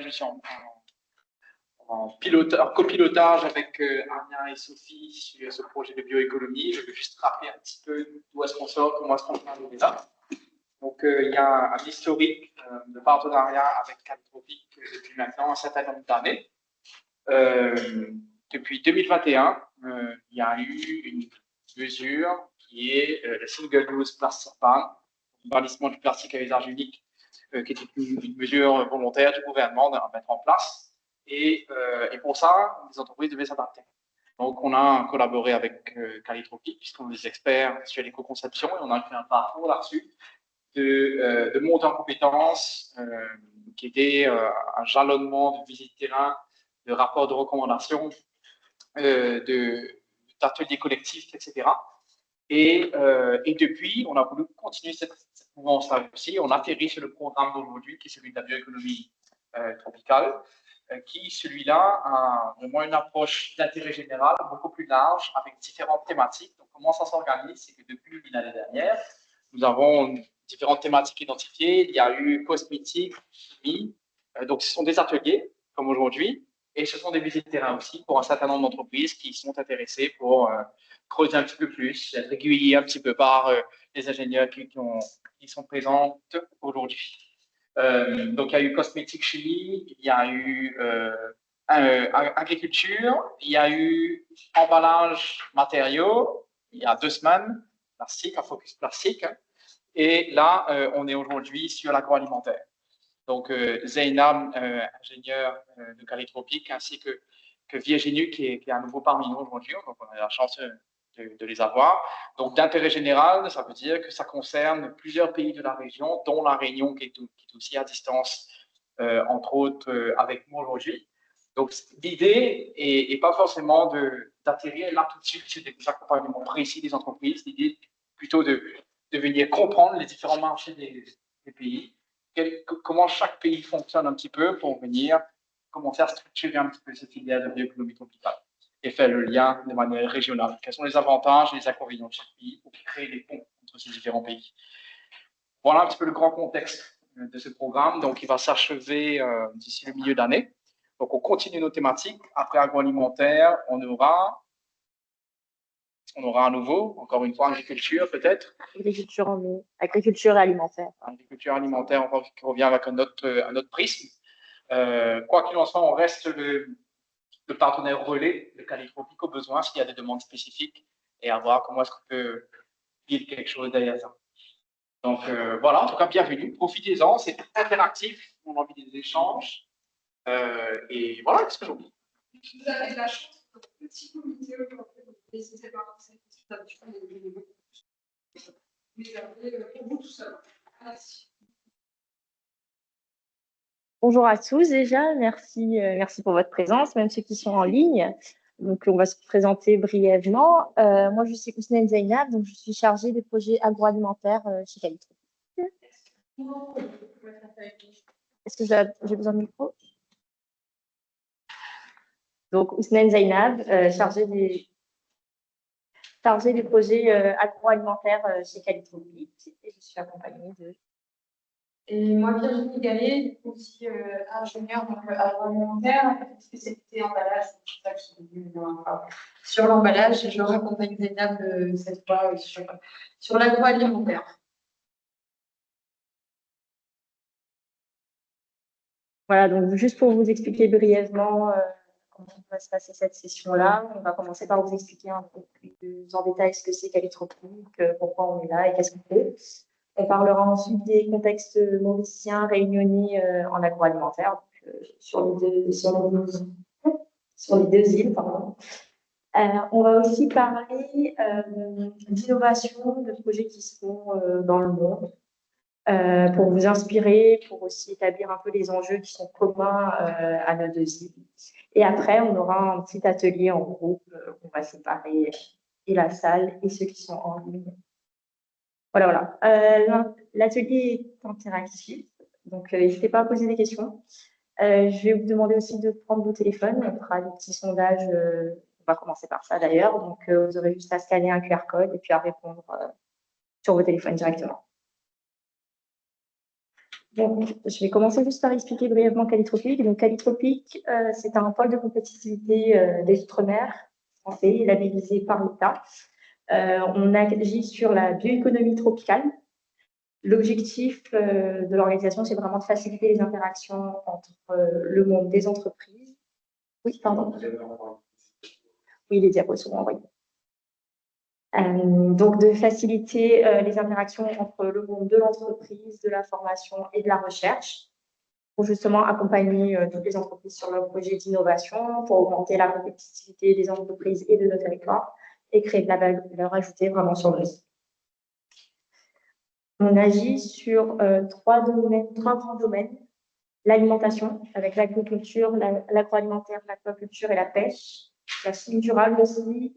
que je suis en copilotage avec Anya et Sophie sur ce projet de bioéconomie. Je vais juste rappeler un petit peu d'où est-ce qu'on sort, comment est-ce qu'on fait là. Donc, il y a un historique de partenariat avec Calitropic depuis maintenant un certain nombre d'années. Depuis 2021, il y a eu une mesure qui est le Single-Use Plastic Ban, le bannissement du plastique à usage unique, qui était une mesure volontaire du gouvernement à mettre en place. Et pour ça, les entreprises devaient s'adapter. Donc, on a collaboré avec Calitropic, puisqu'on est des experts sur l'éco-conception, et on a fait un parcours là-dessus de monter en compétences, qui était un jalonnement de visite terrain, de rapports de recommandations, d'ateliers collectifs, etc. Et depuis, on a voulu continuer cette mouvance-là aussi. On atterrit sur le programme d'aujourd'hui, qui est celui de la bioéconomie tropicale, qui, celui-là, a vraiment une approche d'intérêt général beaucoup plus large, avec différentes thématiques. Donc, comment ça s'organise? C'est que depuis l'année dernière, nous avons différentes thématiques identifiées. Il y a eu cosmétique, chimie. Donc, ce sont des ateliers, comme aujourd'hui, et ce sont des visites de terrain aussi pour un certain nombre d'entreprises qui sont intéressées pour creuser un petit peu plus, être aiguillées un petit peu par les ingénieurs qui sont présents aujourd'hui. Donc, il y a eu cosmétique, chimie, il y a eu agriculture, il y a eu emballage, matériaux, il y a 2 semaines, plastique, un focus plastique. Et là, on est aujourd'hui sur l'agroalimentaire. Donc, Zeynab, ingénieur de Calitropic, ainsi que Virginie, qui est à nouveau parmi nous aujourd'hui. Donc, on a la chance de les avoir. Donc, d'intérêt général, ça veut dire que ça concerne plusieurs pays de la région, dont la Réunion, qui est aussi à distance, entre autres, avec nous aujourd'hui. Donc, l'idée n'est pas forcément d'atterrir là tout de suite sur des accompagnements précis des entreprises. L'idée est plutôt de venir comprendre les différents marchés des pays, comment chaque pays fonctionne un petit peu pour venir commencer à structurer un petit peu cette filière de bioéconomie tropicale et faire le lien de manière régionale. Quels sont les avantages et les inconvénients de chaque pays pour créer les ponts entre ces différents pays? Voilà un petit peu le grand contexte de ce programme. Donc, il va s'achever d'ici le milieu d'année. Donc, on continue nos thématiques. Après agroalimentaire, on aura à nouveau, encore une fois, agriculture peut-être. Agriculture et alimentaire. Agriculture alimentaire, on revient avec un autre prisme. Quoi qu'il en soit, on reste le partenaire relais de Calitropic au besoin s'il y a des demandes spécifiques et à voir comment est-ce qu'on peut build quelque chose derrière ça. Donc voilà, en tout cas, bienvenue. Profitez-en, c'est interactif, on a envie des échanges. Et voilà, qu'est-ce que j'oublie? Vous avez de la chance, votre petit comité aujourd'hui, n'hésitez pas à cette discussion, vous avez pour vous tout seul. Merci. Bonjour à tous déjà, merci pour votre présence, même ceux qui sont en ligne. Donc, on va se présenter brièvement. Moi, je suis Ousnane Zeynab, donc je suis chargée des projets agroalimentaires chez Calitropic. Est-ce que j'ai besoin de micro? Donc, Ousnane Zeynab, chargée des projets agroalimentaires chez Calitropic, et je suis accompagnée de... Et moi, Virginie Gallet, aussi ingénieure agroalimentaire, spécialité emballage, c'est ça qui est venu sur l'emballage, et je raccompagne Zeynab cette fois sur l'agroalimentaire. Voilà, donc juste pour vous expliquer brièvement comment va se passer cette session-là, on va commencer par vous expliquer un peu plus en détail ce que c'est Calitropic, pourquoi on est là et qu'est-ce qu'on fait. On parlera ensuite des contextes mauriciens, réunionnais en agroalimentaire, sur les deux îles. Pardon. On va aussi parler d'innovation, de projets qui se font dans le monde, pour vous inspirer, pour aussi établir un peu les enjeux qui sont communs à nos deux îles. Et après, on aura un petit atelier en groupe, on va séparer et la salle et ceux qui sont en ligne. Voilà. L'atelier est interactif, donc n'hésitez pas à poser des questions. Je vais vous demander aussi de prendre vos téléphones. On fera des petits sondages. On va commencer par ça d'ailleurs. Donc, vous aurez juste à scanner un QR code et puis à répondre sur vos téléphones directement. Donc, je vais commencer juste par expliquer brièvement Calitropic. Donc, Calitropic, c'est un pôle de compétitivité des Outre-mer français, labellisé par l'État. On agit sur la bioéconomie tropicale. L'objectif de l'organisation, c'est vraiment de faciliter les interactions entre le monde des entreprises. Oui, pardon. Oui, les diapos sont envoyés. Donc, de faciliter les interactions entre le monde de l'entreprise, de la formation et de la recherche, pour justement accompagner toutes les entreprises sur leurs projets d'innovation, pour augmenter la compétitivité des entreprises et de nos territoires, et créer de la valeur ajoutée vraiment sur le site. On agit sur trois grands domaines. L'alimentation, avec l'agriculture, l'agroalimentaire, l'aquaculture et la pêche. La chimie durable aussi,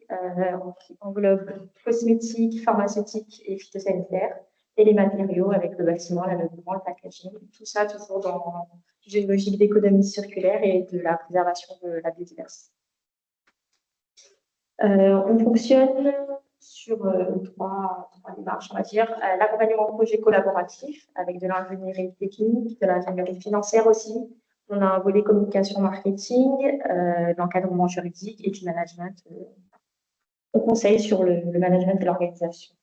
qui englobe cosmétiques, pharmaceutiques et phytosanitaires. Et les matériaux, avec le bâtiment, l'ameublement, le packaging. Tout ça toujours dans une logique d'économie circulaire et de la préservation de la biodiversité. On fonctionne sur trois démarches, on va dire. L'accompagnement de projets collaboratifs avec de l'ingénierie technique, de l'ingénierie financière aussi. On a un volet communication marketing, l'encadrement juridique et du management. On conseille sur le management et l'organisation.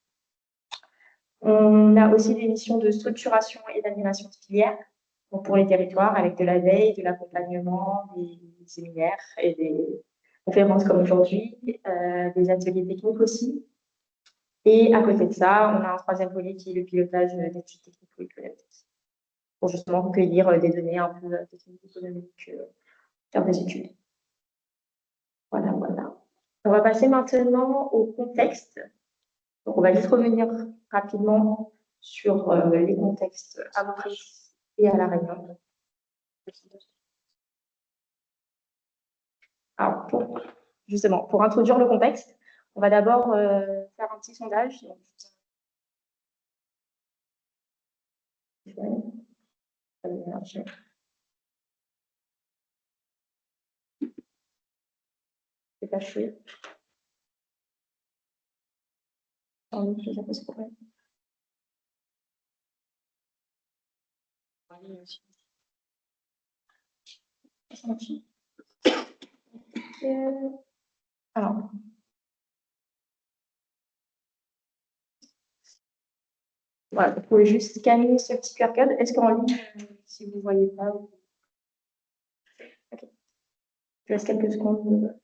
On a aussi des missions de structuration et d'animation de filière pour les territoires avec de la veille, de l'accompagnement, des séminaires et des conférences comme aujourd'hui, des ateliers techniques aussi. Et à côté de ça, on a un troisième volet qui est le pilotage d'études technico-économiques pour justement recueillir des données un peu techniques économiques, faire des études. Voilà, voilà. On va passer maintenant au contexte. Donc, on va juste revenir rapidement sur les contextes à Maurice et à La Réunion. Alors, justement, pour introduire le contexte, on va d'abord faire un petit sondage. Donc, c'est pas chouette. Alors, voilà, vous pouvez juste scanner ce petit QR code. Est-ce qu'en ligne, si vous ne voyez pas, okay. Je laisse quelques secondes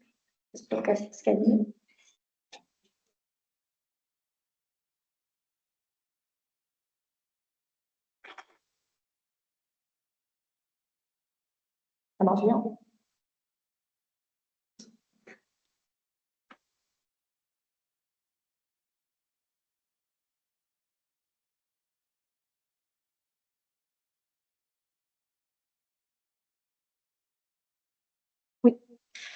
pour scanner. Ça marche bien. Oui.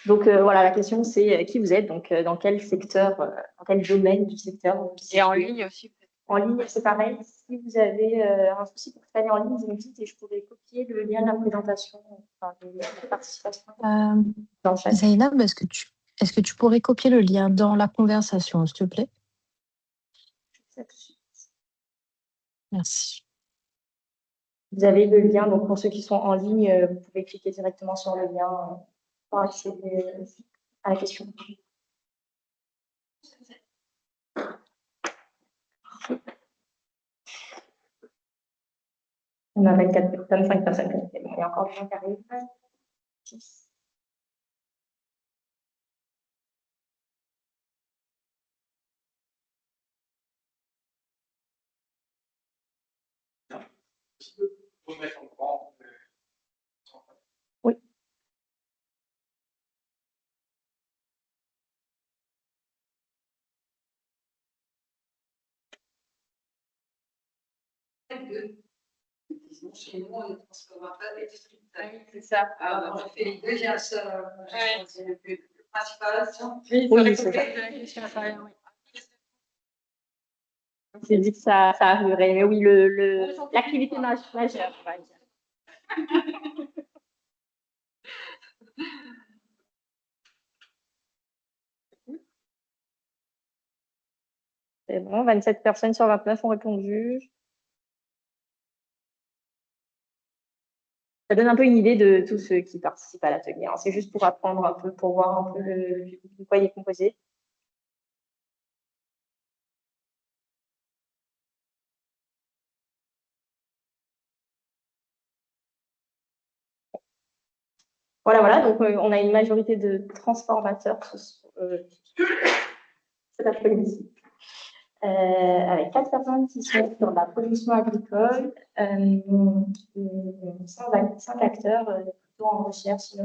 Donc voilà, la question c'est qui vous êtes, donc dans quel secteur, dans quel domaine du secteur. Et en ligne aussi. En ligne, c'est pareil. Si vous avez un souci pour scanner en ligne, vous me dites et je pourrais copier le lien de la présentation, enfin, de participation dans le chat. Zainab, est-ce que tu pourrais copier le lien dans la conversation, s'il te plaît? Merci. Vous avez le lien, donc pour ceux qui sont en ligne, vous pouvez cliquer directement sur le lien pour accéder à la question. On a 24 personnes, 5 personnes. Il y a encore des gens qui arrivent. 6. Oui. Chez nous, on est transformateur et distributeur. C'est ça. Alors, j'ai fait les deux, j'ai un seul. Le plus principal. Oui, c'est ça. J'ai dit que ça arriverait, mais oui, l'activité majeure, on va dire. C'est bon, 27 personnes sur 29 ont répondu. Ça donne un peu une idée de tous ceux qui participent à l'atelier. C'est juste pour apprendre un peu, pour voir un peu de quoi il est composé. Voilà. Donc, on a une majorité de transformateurs cet après-midi. Avec 4 personnes qui sont sur la production agricole, 5 acteurs plutôt en recherche,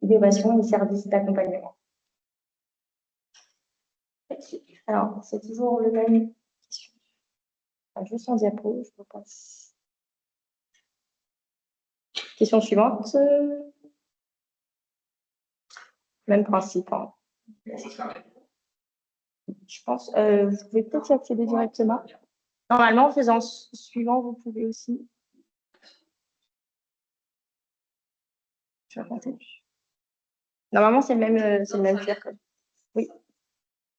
innovation et services d'accompagnement. Alors, c'est toujours le même question. Enfin, juste en diapo, je repasse. Question suivante. Même principe. Hein. Je pense, vous pouvez peut-être y accéder directement. Normalement, en faisant suivant, vous pouvez aussi. Je vais raconter. Normalement, c'est le même QR code. Oui.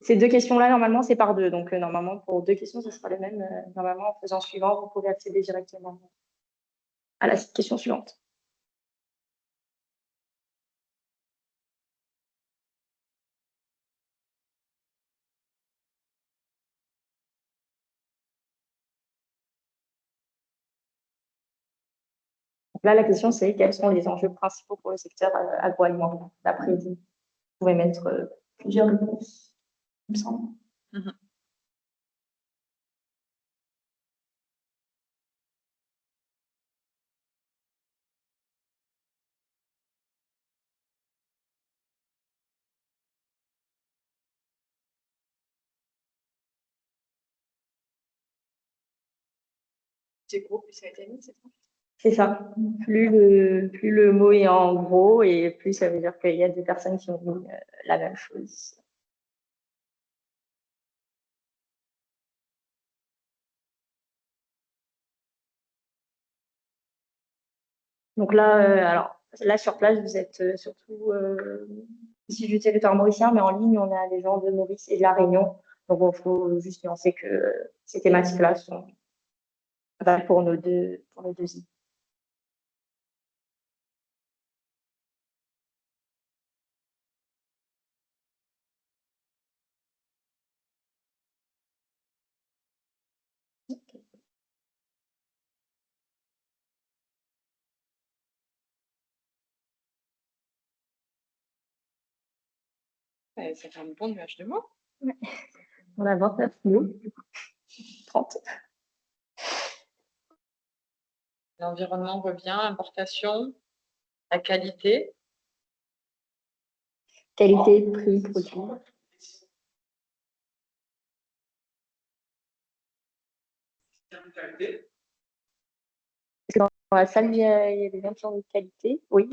Ces 2 questions-là, normalement, c'est par 2. Donc, normalement, pour 2 questions, ce sera le même. Normalement, en faisant suivant, vous pouvez accéder directement à la question suivante. Donc là, la question, c'est quels sont les enjeux principaux pour le secteur agroalimentaire? D'après vous, vous pouvez mettre plusieurs réponses, il me semble. C'est gros, plus ça a été mis, c'est ça? C'est ça. Plus le mot est en gros et plus ça veut dire qu'il y a des personnes qui ont mis la même chose. Donc là, alors là sur place, vous êtes surtout ici du territoire mauricien, mais en ligne, on a des gens de Maurice et de la Réunion. Donc il faut juste nuancer que ces thématiques-là sont valables pour nos deux îles. Ça fait un bon nuage de mots. Ouais. On a 29 mots, 30. L'environnement revient, importation, la qualité. Qualité, prix, produit. Dans la salle, il y a des gens qui ont une qualité, oui.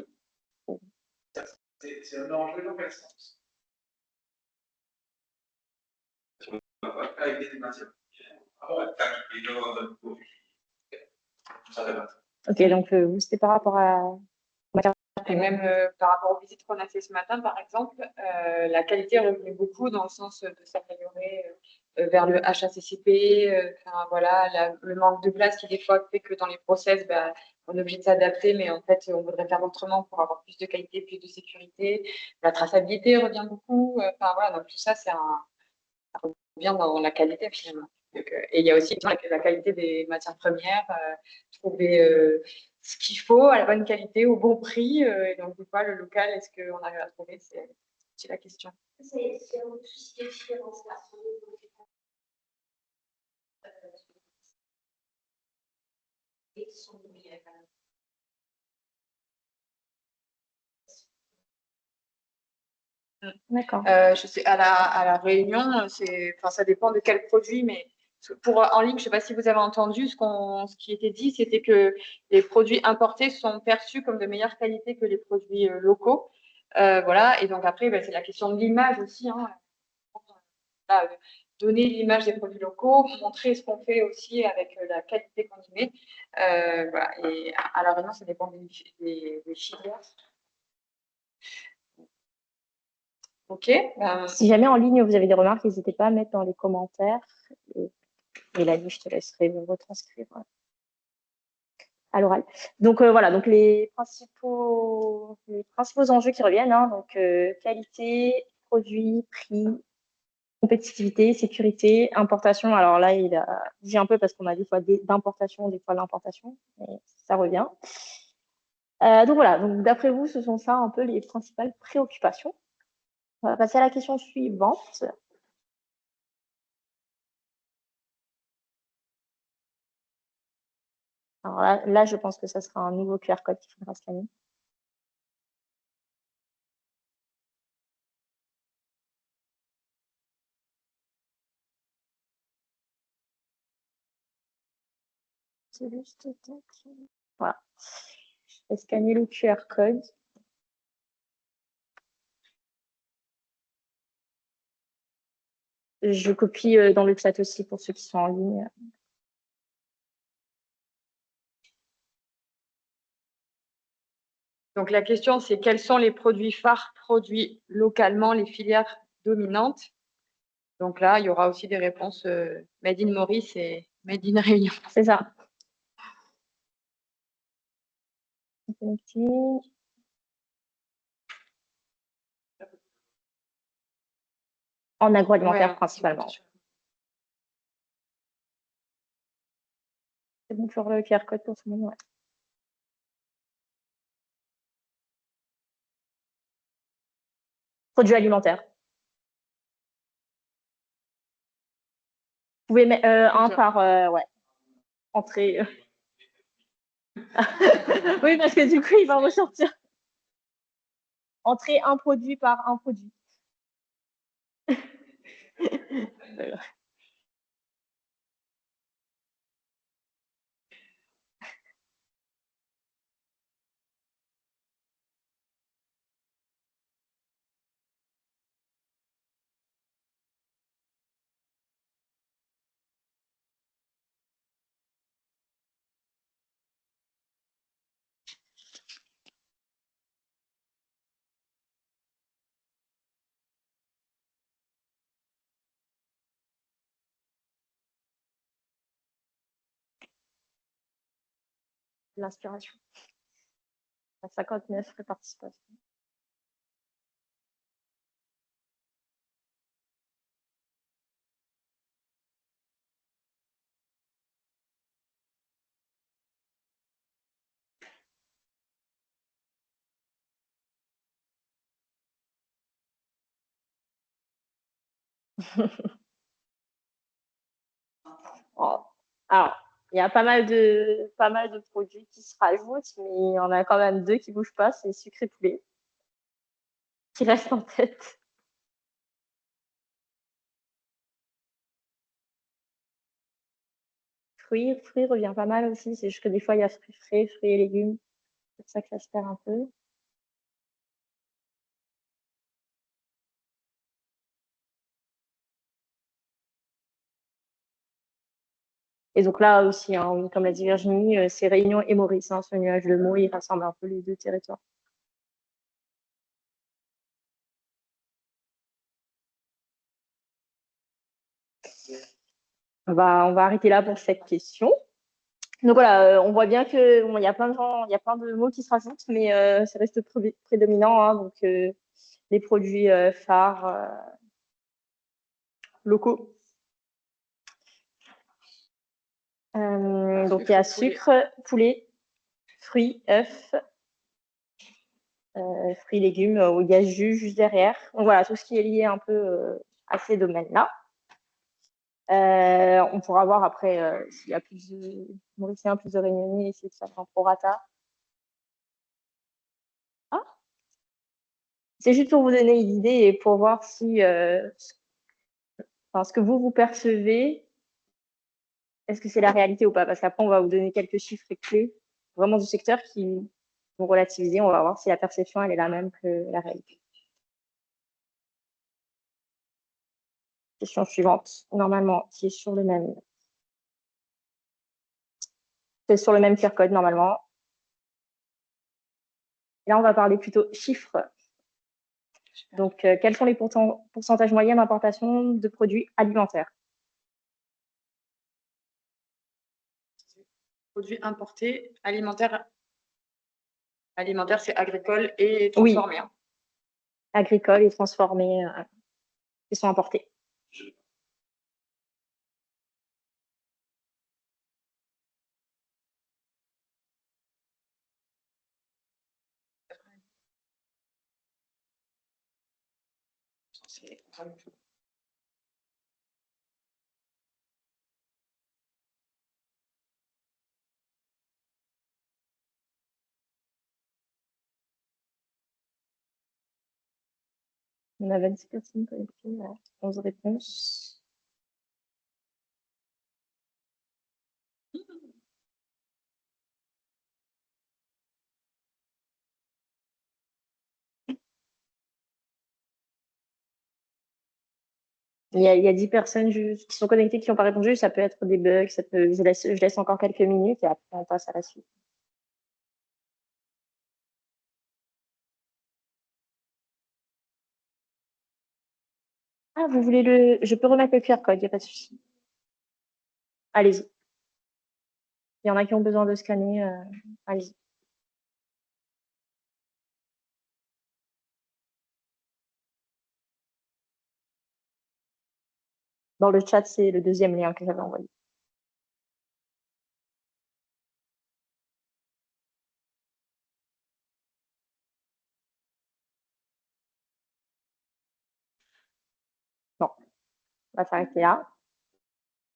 C'est un enjeu dans quel sens? La qualité des matières. Ok, donc vous, c'était par rapport à. Et même par rapport aux visites qu'on a fait ce matin, par exemple, la qualité revenait beaucoup dans le sens de s'améliorer vers le HACCP. Voilà, le manque de place qui des fois fait que dans les process, on est obligé de s'adapter, mais en fait, on voudrait faire autrement pour avoir plus de qualité, plus de sécurité. La traçabilité revient beaucoup. Voilà, donc tout ça, ça revient dans la qualité finalement. Donc, et il y a aussi la qualité des matières premières, trouver ce qu'il faut à la bonne qualité, au bon prix. Et donc, des fois, le local, est-ce qu'on arrive à trouver? C'est la question. C'est un souci de différenciation. D'accord. Je sais, à la Réunion, ça dépend de quel produit, mais en ligne, je ne sais pas si vous avez entendu, ce qui était dit, c'était que les produits importés sont perçus comme de meilleure qualité que les produits locaux. Voilà, et donc après, c'est la question de l'image aussi. Hein. Donner l'image des produits locaux, montrer ce qu'on fait aussi avec la qualité qu'on y met. Voilà. Et à la Réunion, ça dépend des filières. Ok. Si jamais en ligne vous avez des remarques, n'hésitez pas à mettre dans les commentaires. Et Lani, je te laisserai vous retranscrire. à l'oral. Donc voilà, donc les principaux enjeux qui reviennent, hein, donc qualité, produit, prix, compétitivité, sécurité, importation. Alors là, il a dit un peu parce qu'on a des fois d'importation, des fois l'importation, mais ça revient. Donc voilà, donc d'après vous, ce sont ça un peu les principales préoccupations. On va passer à la question suivante. Alors là, je pense que ça sera un nouveau QR code qu'il faudra scanner. C'est juste voilà. Je vais scanner le QR code. Je copie dans le chat aussi pour ceux qui sont en ligne. Donc la question, c'est quels sont les produits phares produits localement, les filières dominantes? Donc là, il y aura aussi des réponses Made in Maurice et Made in Réunion. C'est ça. En agroalimentaire Ouais, principalement. C'est bon pour le QR code pour tout le monde, ouais. Produits alimentaires. Vous pouvez mettre un par ouais. Entrée. Oui, parce que du coup, il va ressortir. Entrée, un produit par un produit. L'inspiration. 59 participation. Oh. Alors, il y a pas mal de produits qui se rajoutent, mais il y en a quand même deux qui ne bougent pas, c'est sucre et poulet, qui restent en tête. Fruits revient pas mal aussi, c'est juste que des fois, il y a fruits frais, fruits et légumes. C'est pour ça que ça se perd un peu. Et donc là aussi, hein, comme l'a dit Virginie, c'est Réunion et Maurice, hein, ce nuage de mots, il rassemble un peu les deux territoires. On va arrêter là pour cette question. Donc voilà, on voit bien que bon, y a plein de gens, il y a plein de mots qui se rajoutent, mais ça reste prédominant. Hein, donc les produits phares locaux. Donc il y a sucre, poulet, fruits, œufs, fruits, légumes, où il y a jus juste derrière. Donc voilà, tout ce qui est lié un peu à ces domaines-là. On pourra voir après s'il y a plus de Mauriciens, plus de Réunionnais, essayer de faire un prorata. Ah, c'est juste pour vous donner une idée et pour voir si ce que vous percevez, est-ce que c'est la réalité ou pas? Parce qu'après, on va vous donner quelques chiffres clés vraiment du secteur qui vont relativiser. On va voir si la perception, elle est la même que la réalité. Question suivante, normalement, qui est sur le même. C'est sur le même QR code, normalement. Et là, on va parler plutôt chiffres. Donc, quels sont les pourcentages moyens d'importation de produits alimentaires? produits importés, alimentaires. Alimentaire, c'est agricole et transformé. Oui. Agricole et transformé, qui sont importés. On a 26 personnes connectées, 11 réponses. Il y a 10 personnes qui sont connectées qui n'ont pas répondu. Ça peut être des bugs. Je laisse encore quelques minutes et après on passe à la suite. Ah, vous voulez le... Je peux remettre le QR code, il n'y a pas de souci. Allez-y. Il y en a qui ont besoin de scanner. Allez-y. Dans le chat, c'est le deuxième lien que j'avais envoyé. Bon, on va s'arrêter là.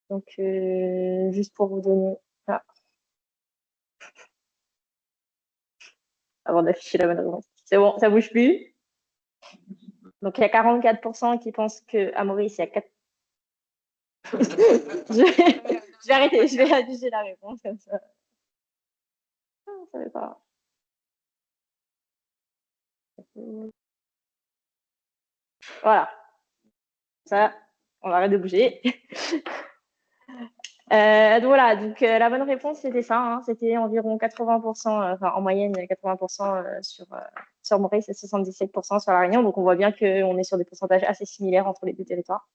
Donc, juste pour vous donner... Ah. Avant d'afficher la bonne réponse. C'est bon, ça bouge plus. Donc, il y a 44% qui pensent qu'à Maurice, il y a 4... je vais arrêter, je vais afficher la réponse comme ça. Ah, ça va pas. Voilà. Ça, on arrête de bouger. Donc voilà, donc la bonne réponse c'était ça, hein, c'était environ 80%, enfin en moyenne 80% sur Maurice et 77% sur La Réunion. Donc on voit bien qu'on est sur des pourcentages assez similaires entre les deux territoires.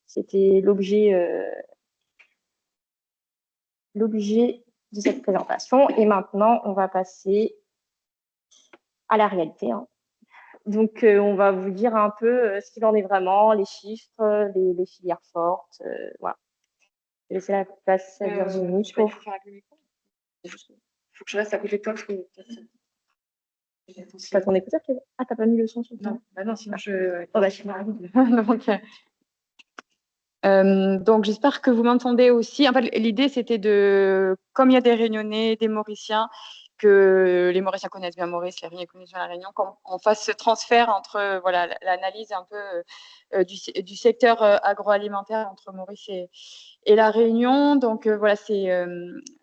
C'était l'objet de cette présentation. Et maintenant, on va passer à la réalité. Hein. Donc on va vous dire un peu ce qu'il en est vraiment, les chiffres, les filières fortes, voilà. Je vais laisser la place à Virginie. Je vais faire avec le micro. Il faut que je reste à côté de toi. C'est pas ton écouteur qui... Ah, t'as pas mis le son sur toi? Non, bah non, sinon je... Oh, bah, je suis donc, j'espère que vous m'entendez aussi. En fait, l'idée, c'était de, comme il y a des Réunionnais, des Mauriciens, que les Mauriciens connaissent bien Maurice, les Réunionnais connaissent bien La Réunion, qu'on fasse ce transfert entre voilà, l'analyse un peu du secteur agroalimentaire entre Maurice et La Réunion. Donc, voilà, c'est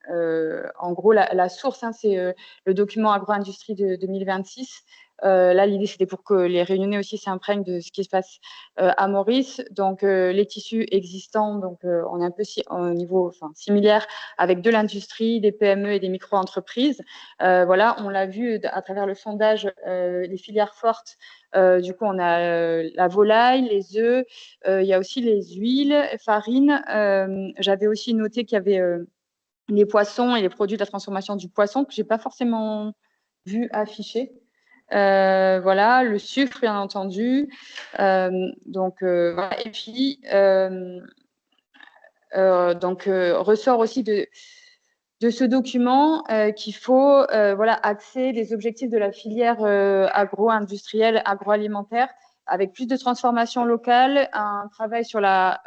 en gros la source, hein, c'est le document agro-industrie de 2026. Là, l'idée, c'était pour que les Réunionnais aussi s'imprègnent de ce qui se passe à Maurice. Donc, les tissus existants, donc on est un peu au niveau similaire avec de l'industrie, des PME et des micro-entreprises. Voilà, on l'a vu à travers le sondage, les filières fortes. Du coup, on a la volaille, les œufs, il y a aussi les huiles, farines. J'avais aussi noté qu'il y avait les poissons et les produits de la transformation du poisson que j'ai pas forcément vu affichés. Voilà, le sucre, bien entendu. Donc, voilà. Et puis, ressort aussi de ce document qu'il faut voilà, axer les objectifs de la filière agro-industrielle, agroalimentaire, avec plus de transformation locale, un travail sur la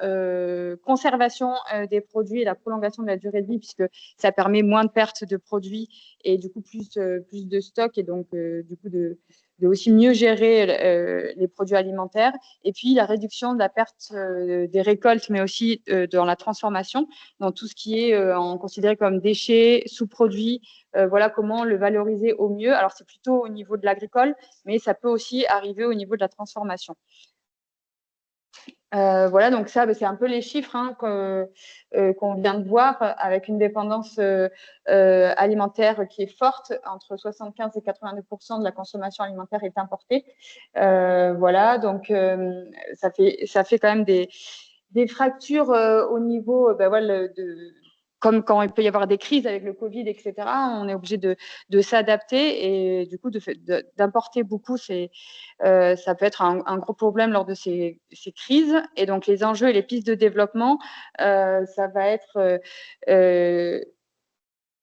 conservation des produits et la prolongation de la durée de vie, puisque ça permet moins de pertes de produits et du coup plus de stock et donc du coup de aussi mieux gérer les produits alimentaires. Et puis la réduction de la perte des récoltes, mais aussi dans la transformation, dans tout ce qui est considéré comme déchets, sous-produits. Voilà comment le valoriser au mieux. Alors c'est plutôt au niveau de l'agricole, mais ça peut aussi arriver au niveau de la transformation. Voilà, donc ça, c'est un peu les chiffres hein, qu'on vient de voir, avec une dépendance alimentaire qui est forte, entre 75 et 82% de la consommation alimentaire est importée. Voilà, donc ça fait quand même des fractures au niveau voilà, comme quand il peut y avoir des crises avec le Covid, etc., on est obligé de s'adapter et du coup d'importer beaucoup. Ça peut être un gros problème lors de ces crises. Et donc les enjeux et les pistes de développement, ça va être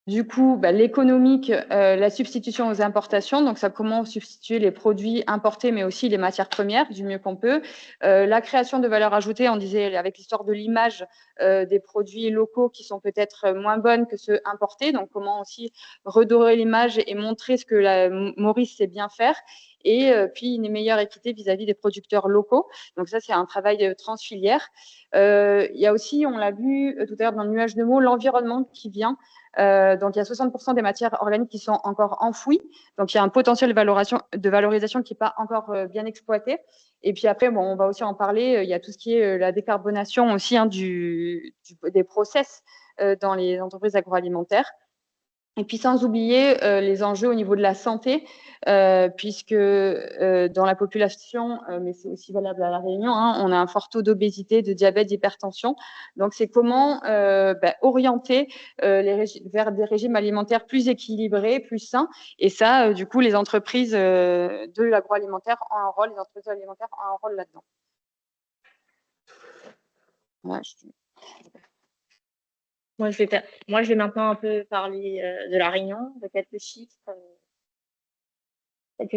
du coup, l'économique, la substitution aux importations, donc ça comment substituer les produits importés, mais aussi les matières premières du mieux qu'on peut. La création de valeur ajoutée, on disait avec l'histoire de l'image des produits locaux qui sont peut-être moins bonnes que ceux importés, donc comment aussi redorer l'image et montrer ce que Maurice sait bien faire. Et puis une meilleure équité vis-à-vis des producteurs locaux. Donc ça, c'est un travail transfilière. Il y a aussi, on l'a vu tout à l'heure dans le nuage de mots, l'environnement qui vient. Donc, il y a 60% des matières organiques qui sont encore enfouies. Donc, il y a un potentiel de valorisation qui n'est pas encore bien exploité. Et puis après, bon, on va aussi en parler. Il y a tout ce qui est la décarbonation aussi des process dans les entreprises agroalimentaires. Et puis sans oublier les enjeux au niveau de la santé, puisque dans la population, mais c'est aussi valable à La Réunion, hein, on a un fort taux d'obésité, de diabète, d'hypertension. Donc c'est comment orienter vers des régimes alimentaires plus équilibrés, plus sains. Et ça, du coup, les entreprises de l'agroalimentaire ont un rôle, les entreprises alimentaires ont un rôle là-dedans. Ouais, Moi, je vais maintenant un peu parler de La Réunion, de quelques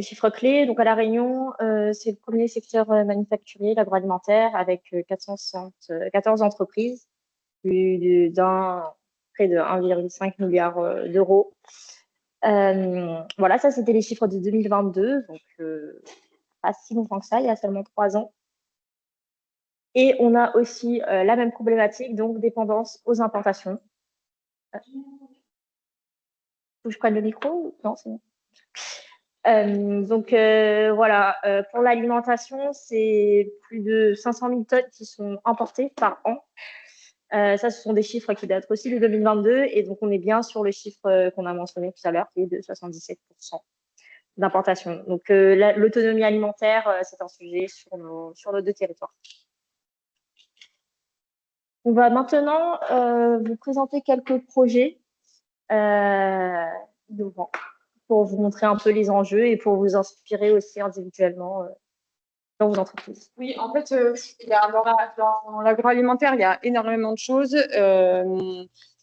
chiffres clés. Donc, à La Réunion, c'est le premier secteur manufacturier, l'agroalimentaire, avec 414 entreprises, près de 1,5 milliard d'euros. Voilà, ça, c'était les chiffres de 2022, donc pas si longtemps que ça, il y a seulement 3 ans. Et on a aussi la même problématique, donc dépendance aux importations. Faut que je prenne le micro? Non, c'est bon. Donc voilà, pour l'alimentation, c'est plus de 500 000 tonnes qui sont importées par an. Ça, ce sont des chiffres qui datent aussi de 2022, et donc on est bien sur le chiffre qu'on a mentionné tout à l'heure, qui est de 77% d'importation. Donc l'autonomie alimentaire, c'est un sujet sur nos 2 territoires. On va maintenant vous présenter quelques projets innovants pour vous montrer un peu les enjeux et pour vous inspirer aussi individuellement dans vos entreprises. Oui, en fait, dans l'agroalimentaire, il y a énormément de choses.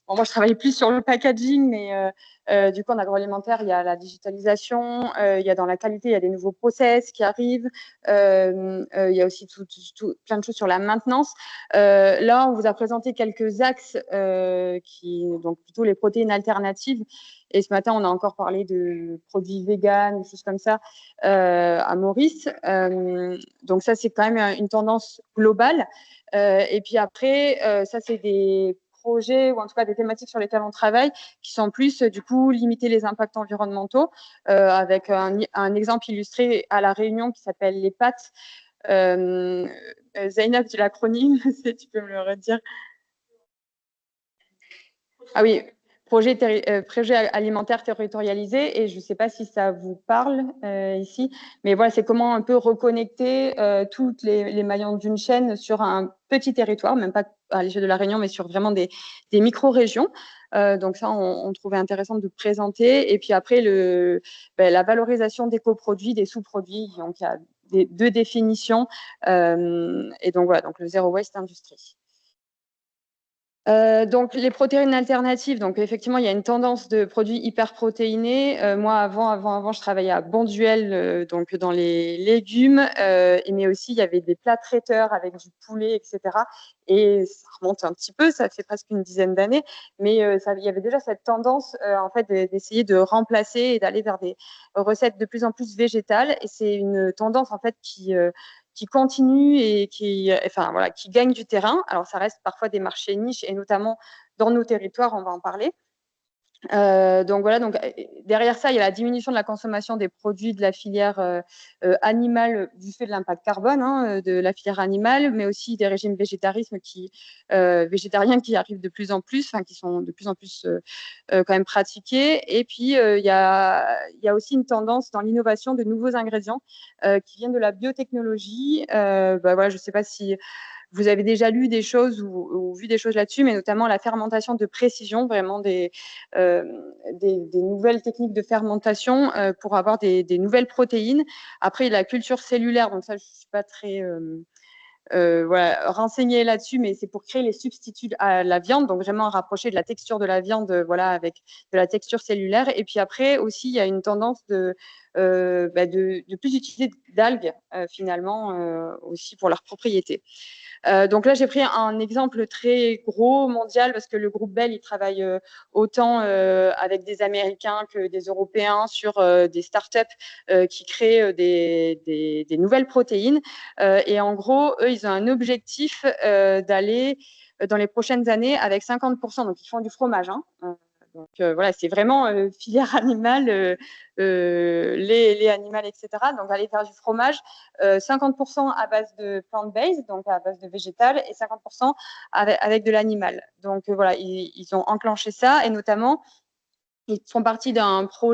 Bon, moi, je travaille plus sur le packaging, mais du coup, en agroalimentaire, il y a la digitalisation, il y a dans la qualité, il y a des nouveaux process qui arrivent, il y a aussi plein de choses sur la maintenance. Là, on vous a présenté quelques axes donc plutôt les protéines alternatives. Et ce matin, on a encore parlé de produits véganes, des choses comme ça à Maurice. Donc ça, c'est quand même une tendance globale. Et puis après, ça, c'est des projets ou en tout cas des thématiques sur lesquelles on travaille qui sont plus du coup limiter les impacts environnementaux avec un exemple illustré à La Réunion qui s'appelle les pâtes. Zainab, tu l'acronyme, tu peux me le redire. Ah oui, projet alimentaire territorialisé, et je ne sais pas si ça vous parle ici, mais voilà, c'est comment un peu reconnecter tous les maillons d'une chaîne sur un petit territoire, même pas à l'échelle de La Réunion, mais sur vraiment des micro-régions. Donc ça, on trouvait intéressant de présenter. Et puis après, la valorisation des coproduits, des sous-produits, donc il y a 2 définitions. Et donc voilà, donc le Zero Waste Industry. Donc les protéines alternatives, donc effectivement il y a une tendance de produits hyperprotéinés. Moi avant je travaillais à Bonduel, donc dans les légumes, mais aussi il y avait des plats traiteurs avec du poulet, etc. Et ça remonte un petit peu, ça fait presque une dizaine d'années, mais il y avait déjà cette tendance en fait d'essayer de remplacer et d'aller vers des recettes de plus en plus végétales. Et c'est une tendance en fait qui continue et qui gagne du terrain. Alors, ça reste parfois des marchés niches, et notamment dans nos territoires, on va en parler. Donc voilà, derrière ça, il y a la diminution de la consommation des produits de la filière animale du fait de l'impact carbone de la filière animale, mais aussi des régimes végétariens qui arrivent de plus en plus, qui sont de plus en plus quand même pratiqués. Et puis il y a aussi une tendance dans l'innovation de nouveaux ingrédients qui viennent de la biotechnologie. Je ne sais pas si vous avez déjà lu des choses ou vu des choses là-dessus, mais notamment la fermentation de précision, vraiment des nouvelles techniques de fermentation pour avoir des nouvelles protéines. Après, la culture cellulaire, donc ça, je ne suis pas très voilà, renseignée là-dessus, mais c'est pour créer les substituts à la viande, donc vraiment rapprocher de la texture de la viande, voilà, avec de la texture cellulaire. Et puis après aussi, il y a une tendance de plus utiliser d'algues finalement aussi pour leurs propriétés. Donc là, j'ai pris un exemple très gros mondial parce que le groupe Bell, il travaille autant avec des Américains que des Européens sur des startups qui créent des nouvelles protéines. Et en gros, eux, ils ont un objectif d'aller dans les prochaines années avec 50%. Donc, ils font du fromage. Hein. Donc voilà, c'est vraiment filière animale, lait animal, etc. Donc aller faire du fromage, 50% à base de plant-based, donc à base de végétal, et 50% avec de l'animal. Donc voilà, ils ont enclenché ça, et notamment ils font partie d'un gros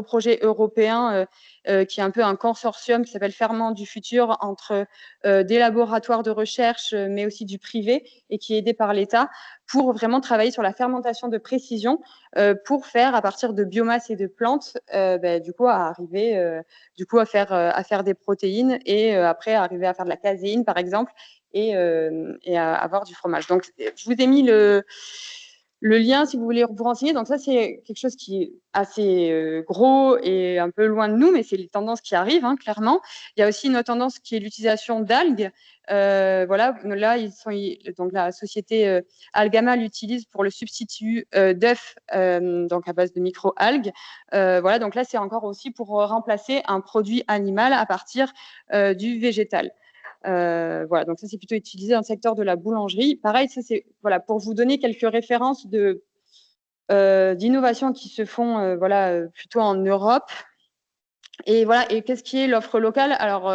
projet européen qui est un peu un consortium qui s'appelle Ferment du futur entre des laboratoires de recherche, mais aussi du privé, et qui est aidé par l'État pour vraiment travailler sur la fermentation de précision pour faire à partir de biomasse et de plantes, du coup à arriver à faire des protéines et après arriver à faire de la caséine par exemple et à avoir du fromage. Donc je vous ai mis le lien, si vous voulez vous renseigner. Donc ça, c'est quelque chose qui est assez gros et un peu loin de nous, mais c'est les tendances qui arrivent, hein, clairement. Il y a aussi une autre tendance qui est l'utilisation d'algues. Voilà, là, donc la société Algama l'utilise pour le substitut d'œufs, donc à base de micro-algues. Voilà, donc là, c'est encore aussi pour remplacer un produit animal à partir du végétal. Voilà, donc ça c'est plutôt utilisé dans le secteur de la boulangerie. Pareil, ça c'est voilà pour vous donner quelques références d'innovations qui se font plutôt en Europe. Et voilà, et qu'est-ce qui est l'offre locale? Alors,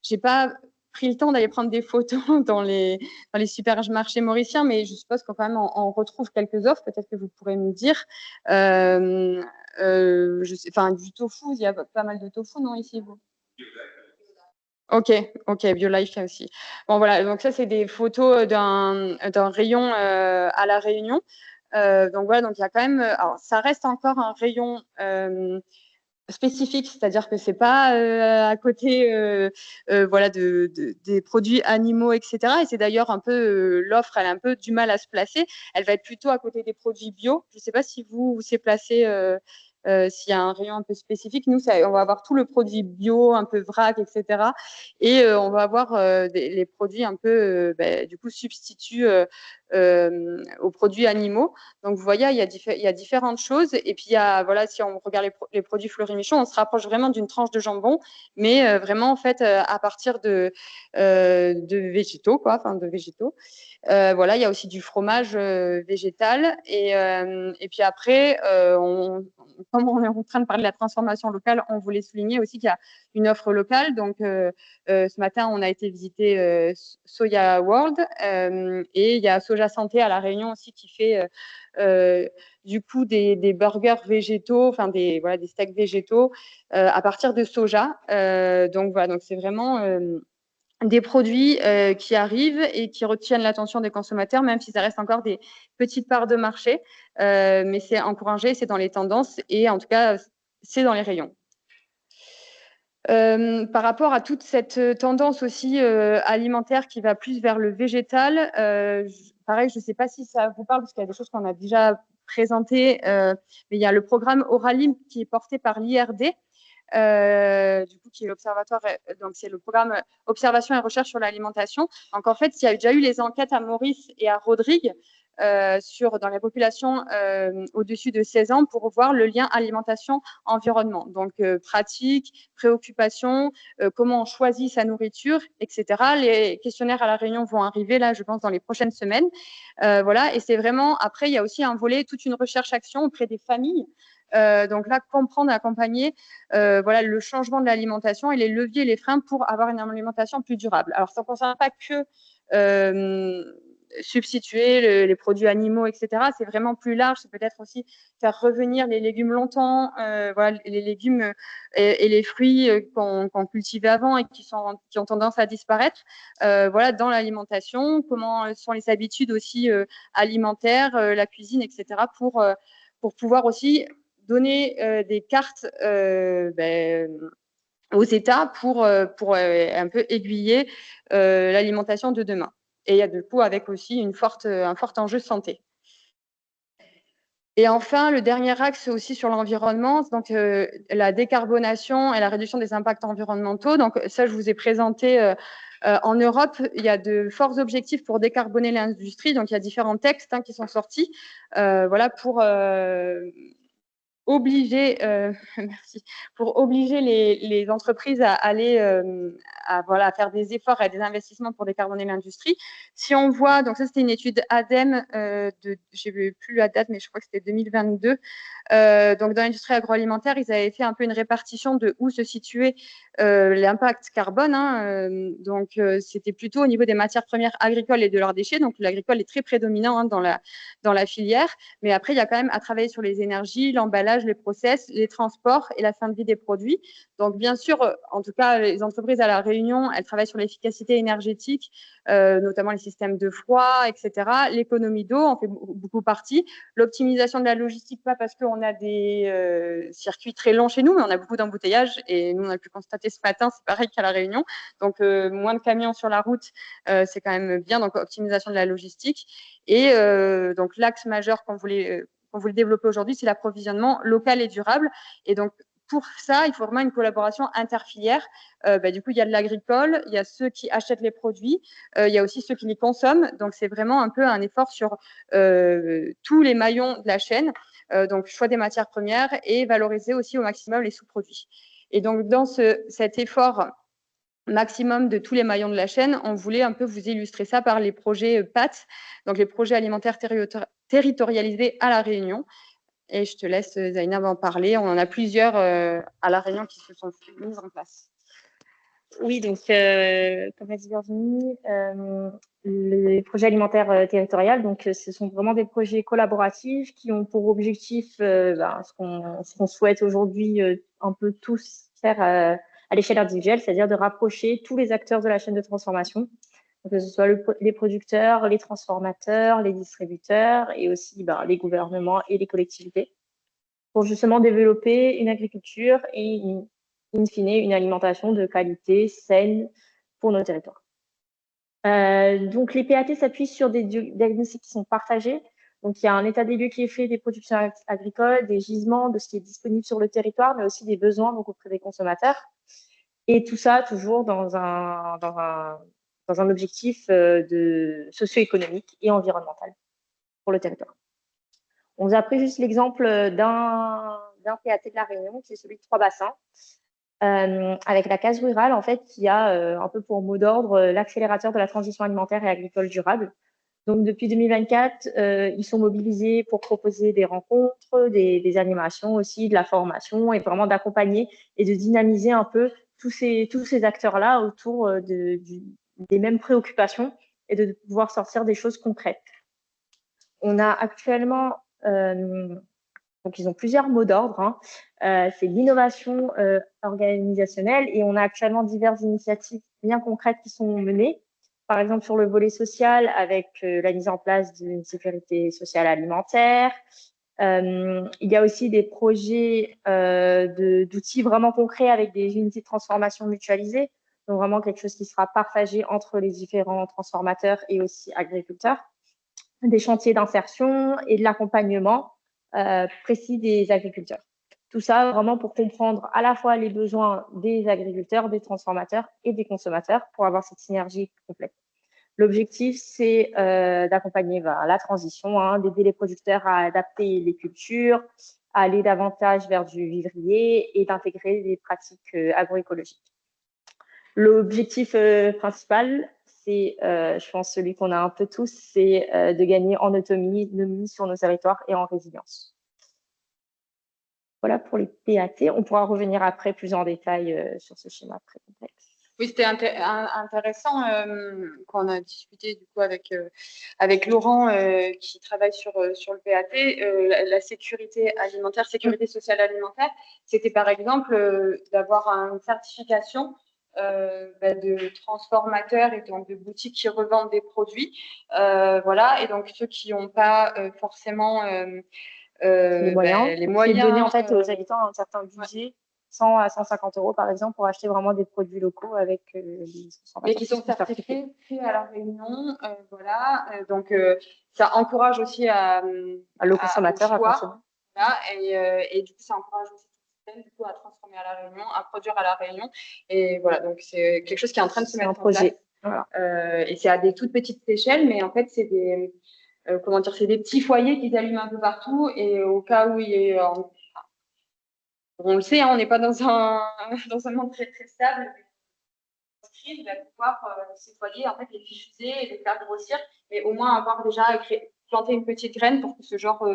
j'ai pas pris le temps d'aller prendre des photos dans les supermarchés mauriciens, mais je suppose qu'on quand même on retrouve quelques offres. Peut-être que vous pourrez me dire. Du tofu, il y a pas mal de tofu, non, ici vous? Ok, BioLife aussi. Bon voilà, donc ça c'est des photos d'un rayon à la Réunion. Donc voilà, donc il y a quand même, alors ça reste encore un rayon spécifique, c'est-à-dire que c'est pas à côté voilà des produits animaux, etc. Et c'est d'ailleurs un peu l'offre, elle a un peu du mal à se placer. Elle va être plutôt à côté des produits bio. Je ne sais pas si vous c'est placé. S'il y a un rayon un peu spécifique, nous, on va avoir tout le produit bio, un peu vrac, etc. Et on va avoir les produits un peu, du coup, substituts aux produits animaux. Donc, vous voyez, il y a différentes choses. Et puis, voilà, si on regarde les produits Fleury-Michon, on se rapproche vraiment d'une tranche de jambon, mais vraiment, en fait, à partir de végétaux, quoi, enfin, de végétaux. Voilà, il y a aussi du fromage végétal. Et puis après, comme on est en train de parler de la transformation locale, on voulait souligner aussi qu'il y a une offre locale. Donc, ce matin, on a été visiter Soya World et il y a Soja Santé à La Réunion aussi qui fait du coup des burgers végétaux, enfin des steaks végétaux à partir de soja. Donc voilà, donc c'est vraiment des produits qui arrivent et qui retiennent l'attention des consommateurs, même si ça reste encore des petites parts de marché. Mais c'est encouragé, c'est dans les tendances et en tout cas, c'est dans les rayons. Par rapport à toute cette tendance aussi alimentaire qui va plus vers le végétal, pareil, je ne sais pas si ça vous parle, parce qu'il y a des choses qu'on a déjà présentées, mais il y a le programme Oralim qui est porté par l'IRD, du coup, qui est l'observatoire, donc c'est le programme Observation et Recherche sur l'alimentation. Donc, en fait, il y a déjà eu les enquêtes à Maurice et à Rodrigue dans les populations au-dessus de 16 ans pour voir le lien alimentation-environnement. Donc, pratique, préoccupation, comment on choisit sa nourriture, etc. Les questionnaires à La Réunion vont arriver, là, je pense, dans les prochaines semaines. Voilà, et c'est vraiment, après, il y a aussi un volet, toute une recherche-action auprès des familles. Donc là, comprendre, accompagner le changement de l'alimentation et les leviers et les freins pour avoir une alimentation plus durable. Alors, ça ne concerne pas que substituer les produits animaux, etc. C'est vraiment plus large. C'est peut-être aussi faire revenir les légumes longtemps, voilà, les légumes et les fruits qu'on cultivait avant et qui ont tendance à disparaître. Voilà, dans l'alimentation, comment sont les habitudes aussi alimentaires, la cuisine, etc. pour pouvoir aussi donner des cartes aux États pour un peu aiguiller l'alimentation de demain. Et il y a du coup avec aussi un fort enjeu santé. Et enfin, le dernier axe aussi sur l'environnement, donc la décarbonation et la réduction des impacts environnementaux. Donc ça, je vous ai présenté en Europe, il y a de forts objectifs pour décarboner l'industrie. Donc il y a différents textes qui sont sortis, voilà, pour obliger, merci, pour obliger les entreprises à aller à faire des efforts et des investissements pour décarboner l'industrie. Si on voit, donc ça c'était une étude ADEME j'ai plus la date, mais je crois que c'était 2022. Donc dans l'industrie agroalimentaire, ils avaient fait un peu une répartition de où se situait l'impact carbone. Donc c'était plutôt au niveau des matières premières agricoles et de leurs déchets. Donc l'agricole est très prédominant dans la filière, mais après il y a quand même à travailler sur les énergies, l'emballage, les process, les transports et la fin de vie des produits. Donc bien sûr, en tout cas les entreprises à La Réunion, elles travaillent sur l'efficacité énergétique, notamment les systèmes de froid, etc. L'économie d'eau en fait beaucoup partie. L'optimisation de la logistique, pas parce qu'on a des circuits très longs chez nous, mais on a beaucoup d'embouteillages et nous on a pu constater ce matin, c'est pareil qu'à La Réunion. Donc moins de camions sur la route, c'est quand même bien. Donc optimisation de la logistique. Et donc l'axe majeur qu'on voulait développer aujourd'hui, c'est l'approvisionnement local et durable. Et donc pour ça, il faut vraiment une collaboration interfilière. Du coup, il y a de l'agricole, il y a ceux qui achètent les produits, il y a aussi ceux qui les consomment. Donc, c'est vraiment un peu un effort sur tous les maillons de la chaîne. Donc, choix des matières premières et valoriser aussi au maximum les sous-produits. Et donc, dans cet effort maximum de tous les maillons de la chaîne, on voulait un peu vous illustrer ça par les projets PAT, donc les projets alimentaires territorialisés à La Réunion. Et je te laisse, Zainab, en parler. On en a plusieurs à La Réunion qui se sont mises en place. Oui, donc, comme a dit Virginie, les projets alimentaires territoriaux, donc, ce sont vraiment des projets collaboratifs qui ont pour objectif ce qu'on souhaite aujourd'hui un peu tous faire à l'échelle individuelle, c'est-à-dire de rapprocher tous les acteurs de la chaîne de transformation, donc, que ce soit les producteurs, les transformateurs, les distributeurs et aussi les gouvernements et les collectivités, pour justement développer une agriculture et in fine, une alimentation de qualité, saine pour nos territoires. Donc, les PAT s'appuient sur des diagnostics qui sont partagés. Donc, il y a un état des lieux qui est fait des productions agricoles, des gisements, de ce qui est disponible sur le territoire, mais aussi des besoins donc, auprès des consommateurs. Et tout ça toujours dans un objectif socio-économique et environnemental pour le territoire. On vous a pris juste l'exemple d'un PAT de La Réunion, qui est celui de Trois-Bassins, avec la case rurale, en fait, qui a un peu pour mot d'ordre l'accélérateur de la transition alimentaire et agricole durable. Donc, depuis 2024, ils sont mobilisés pour proposer des rencontres, des animations aussi, de la formation et vraiment d'accompagner et de dynamiser un peu tous ces acteurs-là autour des mêmes préoccupations et de pouvoir sortir des choses concrètes. On a actuellement, donc ils ont plusieurs mots d'ordre, c'est l'innovation organisationnelle et on a actuellement diverses initiatives bien concrètes qui sont menées. Par exemple, sur le volet social, avec la mise en place d'une sécurité sociale alimentaire. Il y a aussi des projets d'outils vraiment concrets avec des unités de transformation mutualisées, donc vraiment quelque chose qui sera partagé entre les différents transformateurs et aussi agriculteurs. Des chantiers d'insertion et de l'accompagnement précis des agriculteurs. Tout ça vraiment pour comprendre à la fois les besoins des agriculteurs, des transformateurs et des consommateurs pour avoir cette synergie complète. L'objectif, c'est d'accompagner la transition, d'aider les producteurs à adapter les cultures, à aller davantage vers du vivrier et d'intégrer des pratiques agroécologiques. L'objectif principal, c'est, je pense, celui qu'on a un peu tous, c'est de gagner en autonomie sur nos territoires et en résilience. Voilà pour les PAT. On pourra revenir après plus en détail sur ce schéma très complexe. Oui, c'était intéressant quand on a discuté du coup avec Laurent qui travaille sur le PAT, la sécurité alimentaire, sécurité sociale alimentaire. C'était par exemple d'avoir une certification de transformateurs et donc de boutiques qui revendent des produits. Voilà, et donc ceux qui n'ont pas forcément Les moyens. les C'est moyens. donner en fait aux habitants un certain budget, 100 à 150 euros par exemple, pour acheter vraiment des produits locaux avec mais qui sont certifiés, faits à La Réunion, voilà. Donc ça encourage aussi le consommateur à consommer. Voilà, et du coup ça encourage aussi tout le système du coup à transformer à La Réunion, à produire à La Réunion, et voilà, donc c'est quelque chose qui est en train de se mettre en place. Voilà. Et c'est à des toutes petites échelles, mais en fait c'est des comment dire, c'est des petits foyers qui s'allument un peu partout, et au cas où il y ait on le sait, hein, on n'est pas dans un monde très très stable. Il va pouvoir ces foyers, en fait, les diffuser et les faire grossir, mais au moins avoir déjà planté une petite graine pour que ce genre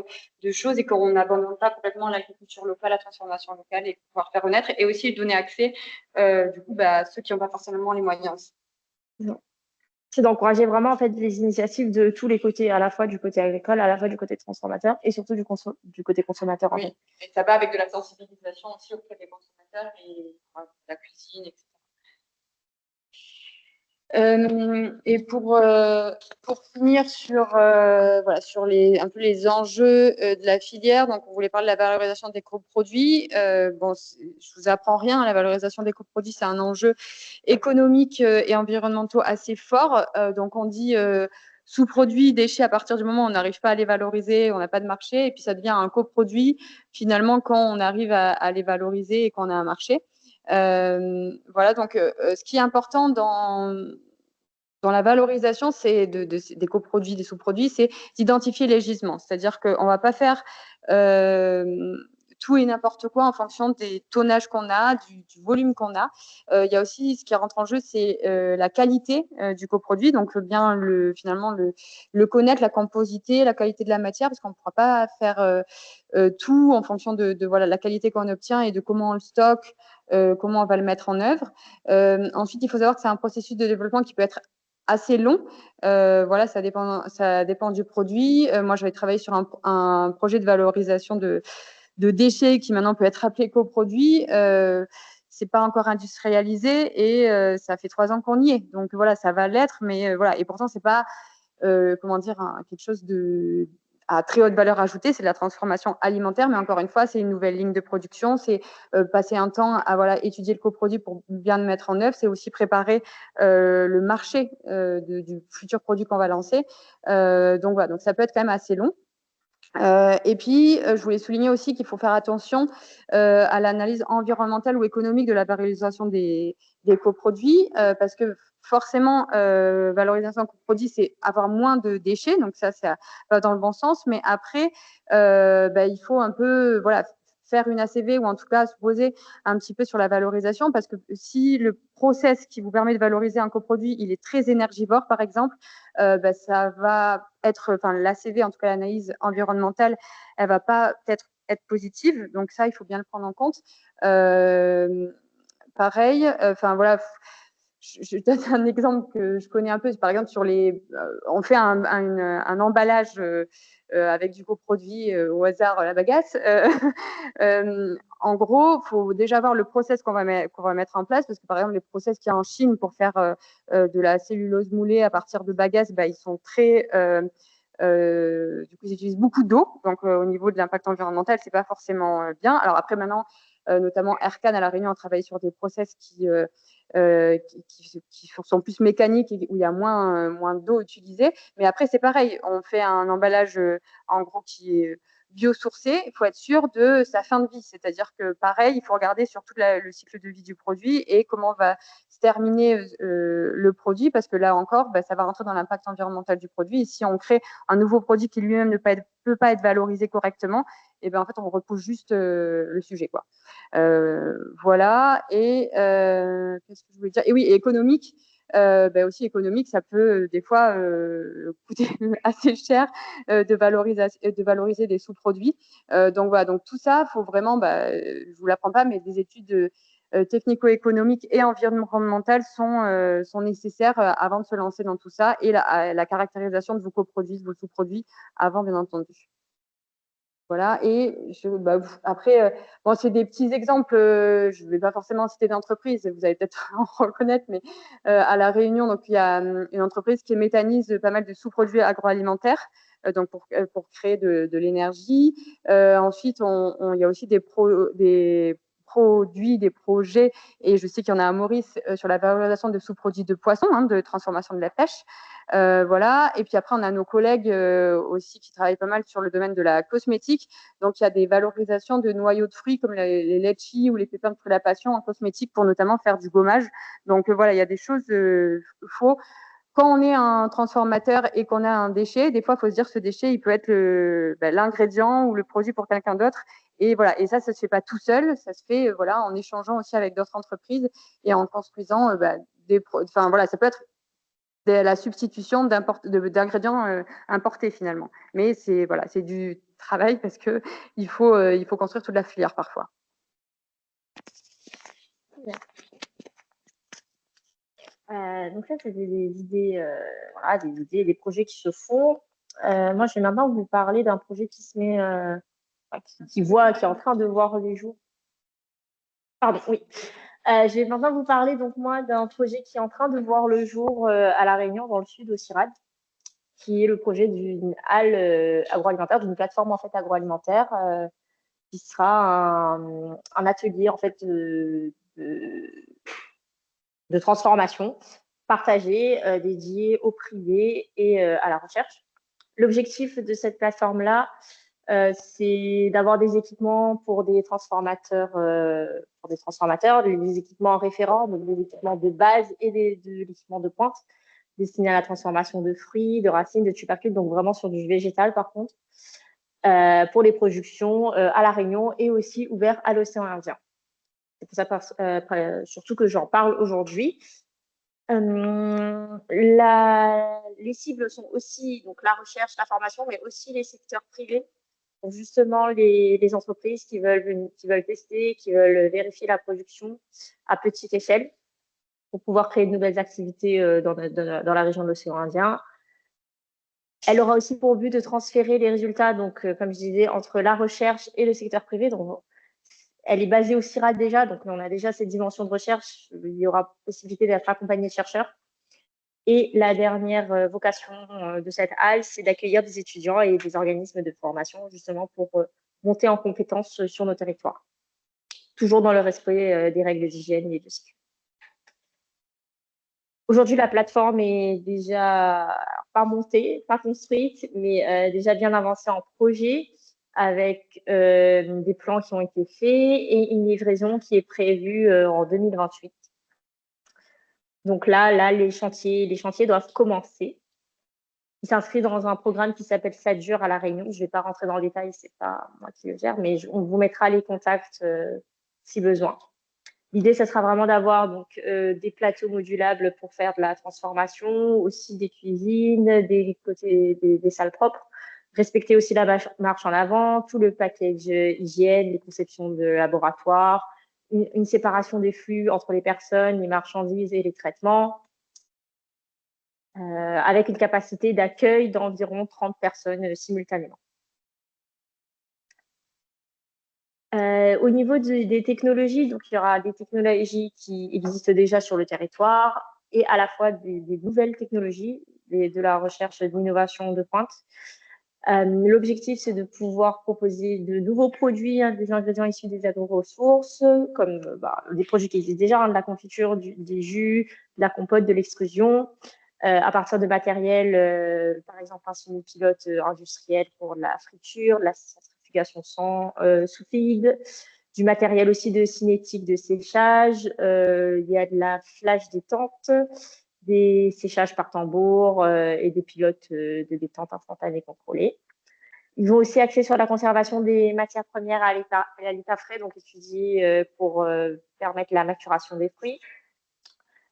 de choses et qu'on n'abandonne pas complètement l'agriculture locale, la transformation locale, et pouvoir faire renaître, et aussi donner accès du coup à ceux qui n'ont pas forcément les moyens. C'est d'encourager vraiment en fait les initiatives de tous les côtés, à la fois du côté agricole, à la fois du côté transformateur et surtout du côté consommateur. Oui, et ça va avec de la sensibilisation aussi auprès des consommateurs et la cuisine, etc. Et pour finir sur voilà, sur un peu les enjeux de la filière, donc on voulait parler de la valorisation des coproduits. Bon, je vous apprends rien, la valorisation des coproduits, c'est un enjeu économique et environnemental assez fort. Donc on dit sous-produits, déchets, à partir du moment où on n'arrive pas à les valoriser, on n'a pas de marché, et puis ça devient un coproduit finalement quand on arrive à les valoriser et qu'on a un marché. Voilà, donc ce qui est important dans la valorisation des coproduits, des sous-produits, c'est d'identifier les gisements. C'est-à-dire qu'on ne va pas faire tout et n'importe quoi en fonction des tonnages qu'on a, du volume qu'on a. Il y a aussi ce qui rentre en jeu, c'est la qualité du coproduit, donc bien finalement le connaître, la composité, la qualité de la matière, parce qu'on ne pourra pas faire tout en fonction de voilà, la qualité qu'on obtient et de comment on le stocke, comment on va le mettre en œuvre. Ensuite, il faut savoir que c'est un processus de développement qui peut être assez long. Voilà, ça dépend du produit. Moi, j'avais travaillé sur un projet de valorisation de déchets qui maintenant peut être appelé coproduit. C'est pas encore industrialisé et ça fait 3 ans qu'on y est. Donc voilà, ça va l'être, mais voilà. Et pourtant, c'est pas comment dire quelque chose à très haute valeur ajoutée, c'est de la transformation alimentaire, mais encore une fois, c'est une nouvelle ligne de production, c'est passer un temps à voilà, étudier le coproduit pour bien le mettre en œuvre, c'est aussi préparer le marché du futur produit qu'on va lancer. Donc voilà, donc ça peut être quand même assez long. Et puis, je voulais souligner aussi qu'il faut faire attention à l'analyse environnementale ou économique de la valorisation des coproduits, parce que forcément, valorisation de coproduits, c'est avoir moins de déchets, donc ça va dans le bon sens. Mais après, il faut un peu voilà, faire une ACV ou en tout cas se poser un petit peu sur la valorisation, parce que si le process qui vous permet de valoriser un coproduit, il est très énergivore, par exemple, ça va être, enfin l'ACV, en tout cas l'analyse environnementale, elle va pas peut-être être positive. Donc ça, il faut bien le prendre en compte. Pareil, enfin voilà. Je donne un exemple que je connais un peu. Par exemple, on fait un emballage avec du coproduit au hasard la bagasse. En gros, il faut déjà voir le process qu'on va mettre en place, parce que par exemple, les process qu'il y a en Chine pour faire de la cellulose moulée à partir de bagasse, ils sont très du coup, ils utilisent beaucoup d'eau, donc au niveau de l'impact environnemental, c'est pas forcément bien. Alors après, maintenant, notamment Ercan à La Réunion, on travaille sur des process qui sont plus mécaniques et où il y a moins d'eau utilisée. Mais après, c'est pareil, on fait un emballage en gros qui est biosourcé, il faut être sûr de sa fin de vie. C'est-à-dire que pareil, il faut regarder sur tout le cycle de vie du produit et comment va se terminer le produit, parce que là encore, ça va rentrer dans l'impact environnemental du produit. Et si on crée un nouveau produit qui lui-même ne peut pas être valorisé correctement, et ben en fait, on repousse juste le sujet, quoi. Voilà. Et qu'est-ce que je voulais dire? Et oui, économique. Aussi économique, ça peut des fois coûter assez cher de valoriser des sous-produits. Donc voilà, donc tout ça, faut vraiment, je vous l'apprends pas, mais des études technico-économiques et environnementales sont nécessaires avant de se lancer dans tout ça, et la caractérisation de vos coproduits, de vos sous-produits avant, bien entendu. Voilà, et après, bon, c'est des petits exemples, je ne vais pas forcément citer d'entreprise, vous allez peut-être en reconnaître, mais à La Réunion, donc, il y a une entreprise qui méthanise pas mal de sous-produits agroalimentaires, donc pour créer de l'énergie. Ensuite, il y a aussi des produits, des projets, et je sais qu'il y en a à Maurice, sur la valorisation de sous-produits de poissons, de transformation de la pêche. Voilà. Et puis après, on a nos collègues aussi qui travaillent pas mal sur le domaine de la cosmétique. Donc, il y a des valorisations de noyaux de fruits comme les litchis ou les pépins de la passion en cosmétique pour notamment faire du gommage. Donc, voilà, il y a des choses quand on est un transformateur et qu'on a un déchet, des fois, il faut se dire que ce déchet, il peut être l'ingrédient ou le produit pour quelqu'un d'autre. Et voilà. Et ça se fait pas tout seul. Ça se fait, en échangeant aussi avec d'autres entreprises et en construisant voilà, ça peut être la substitution d'ingrédients importés finalement. Mais c'est du travail parce que il faut construire toute la filière parfois. Donc ça, c'est des idées, des projets qui se font. Moi, je vais maintenant vous parler d'un projet qui se met, qui est en train de voir les jours. Pardon, oui. Je vais maintenant vous parler donc moi d'un projet qui est en train de voir le jour à La Réunion, dans le sud, au CIRAD, qui est le projet d'une halle agroalimentaire, d'une plateforme en fait agroalimentaire, qui sera un atelier en fait de transformation partagé, dédié au privé et à la recherche. L'objectif de cette plateforme-là, c'est d'avoir des équipements pour des transformateurs, des équipements référents, donc des équipements de base et de l'équipement de pointe destinés à la transformation de fruits, de racines, de tubercules, donc vraiment sur du végétal par contre, pour les productions à La Réunion et aussi ouvert à l'océan Indien. C'est pour ça surtout que j'en parle aujourd'hui. Les cibles sont aussi donc la recherche, la formation, mais aussi les secteurs privés. Donc justement, les entreprises qui veulent tester, qui veulent vérifier la production à petite échelle pour pouvoir créer de nouvelles activités dans la région de l'océan Indien. Elle aura aussi pour but de transférer les résultats, donc comme je disais, entre la recherche et le secteur privé. Donc, elle est basée au CIRAD déjà, donc on a déjà cette dimension de recherche. Il y aura possibilité d'être accompagné de chercheurs. Et la dernière vocation de cette halle, c'est d'accueillir des étudiants et des organismes de formation, justement pour monter en compétences sur nos territoires, toujours dans le respect des règles d'hygiène et de sécurité. Aujourd'hui, la plateforme est déjà pas montée, pas construite, mais déjà bien avancée en projet, avec des plans qui ont été faits et une livraison qui est prévue en 2028. Donc là, les chantiers doivent commencer. Il s'inscrit dans un programme qui s'appelle SADJUR à La Réunion. Je ne vais pas rentrer dans le détail, c'est pas moi qui le gère, mais on vous mettra les contacts si besoin. L'idée, ce sera vraiment d'avoir donc des plateaux modulables pour faire de la transformation, aussi des cuisines, des salles propres, respecter aussi la marche en avant, tout le package hygiène, les conceptions de laboratoire, une séparation des flux entre les personnes, les marchandises et les traitements, avec une capacité d'accueil d'environ 30 personnes simultanément. Au niveau des technologies, donc il y aura des technologies qui existent déjà sur le territoire et à la fois des nouvelles technologies, de la recherche et de l'innovation de pointe. L'objectif, c'est de pouvoir proposer de nouveaux produits, des ingrédients issus des agro-ressources, comme des produits qui existent déjà, de la confiture, des jus, de la compote, de l'extrusion, à partir de matériel, par exemple un semi-pilote industriel pour la friture, la centrifugation sous vide, du matériel aussi de cinétique de séchage, il y a de la flash détente, des séchages par tambour et des pilotes de détente instantanée contrôlés. Ils vont aussi axer sur la conservation des matières premières à l'état frais, donc étudier pour permettre la maturation des fruits.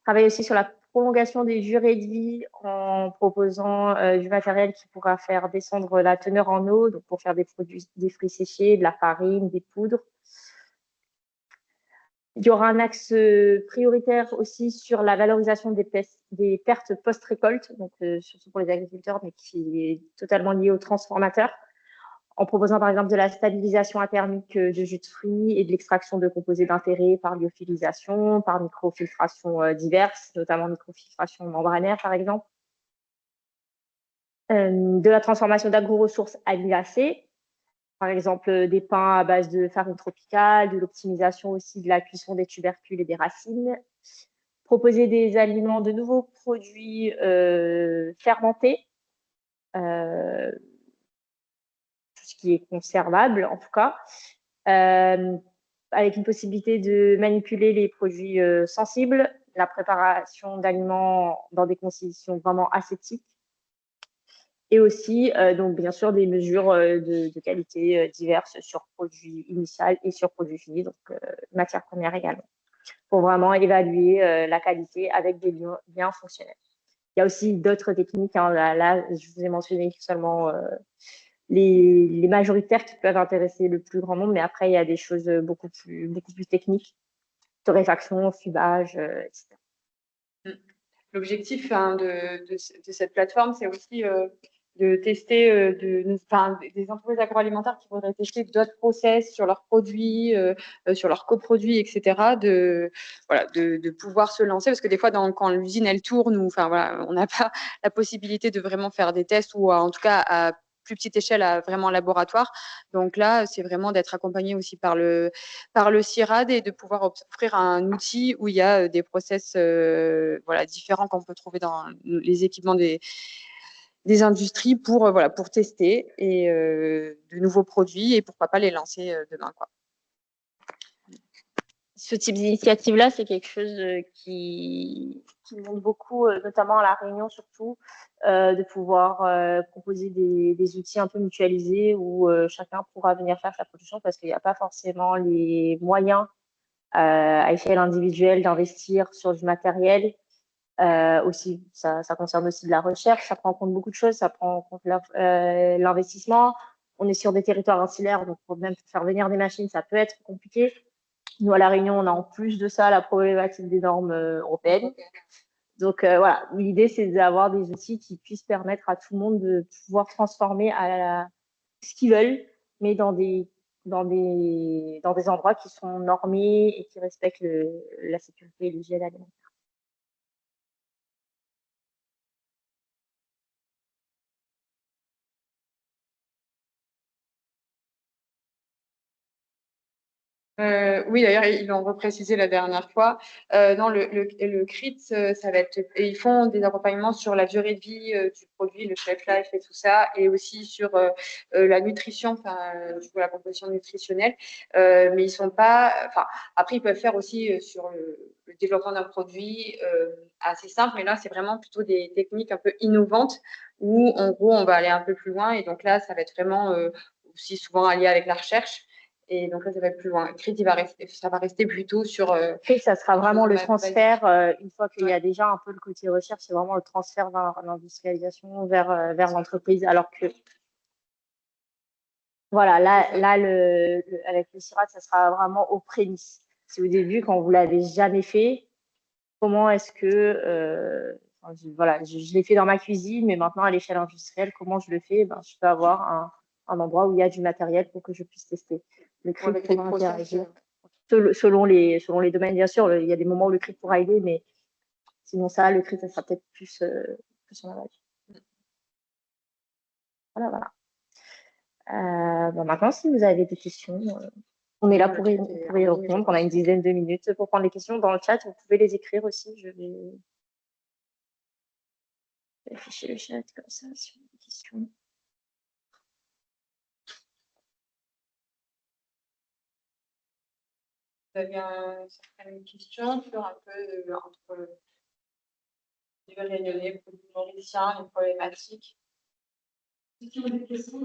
Travailler aussi sur la prolongation des durées de vie en proposant du matériel qui pourra faire descendre la teneur en eau, donc pour faire des fruits séchés, de la farine, des poudres. Il y aura un axe prioritaire aussi sur la valorisation des pertes post-récolte, donc surtout pour les agriculteurs, mais qui est totalement lié aux transformateurs, en proposant par exemple de la stabilisation thermique de jus de fruits et de l'extraction de composés d'intérêt par lyophilisation, par microfiltration diverses, notamment microfiltration membranaire par exemple. De la transformation d'agro-ressources amylacées, par exemple des pains à base de farine tropicale, de l'optimisation aussi de la cuisson des tubercules et des racines, proposer des aliments, de nouveaux produits fermentés, tout ce qui est conservable en tout cas, avec une possibilité de manipuler les produits sensibles, la préparation d'aliments dans des conditions vraiment ascétiques, et aussi, donc bien sûr, des mesures de qualité diverses sur produit initial et sur produit fini, donc matière première également, pour vraiment évaluer la qualité avec des liens fonctionnels. Il y a aussi d'autres techniques, hein, là, je vous ai mentionné seulement les majoritaires qui peuvent intéresser le plus grand nombre, mais après, il y a des choses beaucoup plus techniques, torréfaction, fumage, etc. L'objectif de cette plateforme, c'est aussi de tester des entreprises agroalimentaires qui voudraient tester d'autres process sur leurs produits, sur leurs coproduits, etc. De pouvoir se lancer, parce que des fois, quand l'usine elle tourne, on n'a pas la possibilité de vraiment faire des tests, ou en tout cas à plus petite échelle, à vraiment laboratoire. Donc là, c'est vraiment d'être accompagné aussi par le CIRAD et de pouvoir offrir un outil où il y a des process différents qu'on peut trouver dans les équipements des industries pour tester et de nouveaux produits, et pourquoi pas les lancer demain, quoi. Ce type d'initiative-là, c'est quelque chose qui montre beaucoup, notamment à La Réunion surtout, de pouvoir proposer des outils un peu mutualisés où chacun pourra venir faire sa production, parce qu'il n'y a pas forcément les moyens à échelle individuelle d'investir sur du matériel. Aussi, ça concerne aussi de la recherche, ça prend en compte beaucoup de choses, ça prend en compte l'investissement. On est sur des territoires insulaires, donc pour même faire venir des machines, ça peut être compliqué. Nous, à La Réunion, on a en plus de ça la problématique des normes européennes. Donc voilà, l'idée, c'est d'avoir des outils qui puissent permettre à tout le monde de pouvoir transformer à ce qu'ils veulent, mais dans des endroits qui sont normés et qui respectent la sécurité et l'hygiène alimentaire. Oui, d'ailleurs, ils l'ont reprécisé la dernière fois. Non, le CRIT, ça va être. Et ils font des accompagnements sur la durée de vie du produit, le shelf life et tout ça, et aussi sur la nutrition, la composition nutritionnelle. Mais ils sont pas. Après, ils peuvent faire aussi sur le développement d'un produit assez simple, mais là, c'est vraiment plutôt des techniques un peu innovantes où, en gros, on va aller un peu plus loin. Et donc là, ça va être vraiment aussi souvent allié avec la recherche. Et donc là, ça va être plus loin. CRIT, ça va rester plutôt sur. CRIT, ça sera vraiment le transfert, une fois qu'il y a déjà un peu le côté recherche, c'est vraiment le transfert vers l'industrialisation, vers l'entreprise. Alors que, voilà, là avec le CIRAD, ça sera vraiment aux prémices. C'est au début, quand vous l'avez jamais fait, comment est-ce que, je l'ai fait dans ma cuisine, mais maintenant à l'échelle industrielle, comment je le fais? Je peux avoir un endroit où il y a du matériel pour que je puisse tester. Le CRIT pourra interagir. Selon les domaines, bien sûr, il y a des moments où le CRIT pourra aider, mais sinon ça, le CRIT, ça sera peut-être plus en aval. Voilà. Maintenant, si vous avez des questions, on est là pour y répondre. On a une dizaine de minutes pour prendre les questions. Dans le chat, vous pouvez les écrire aussi. Je vais afficher le chat comme ça si vous avez des questions. Vous avez certaines questions sur un peu entre les réunionnais, les produits mauriciens, les problématiques. Si vous avez des questions,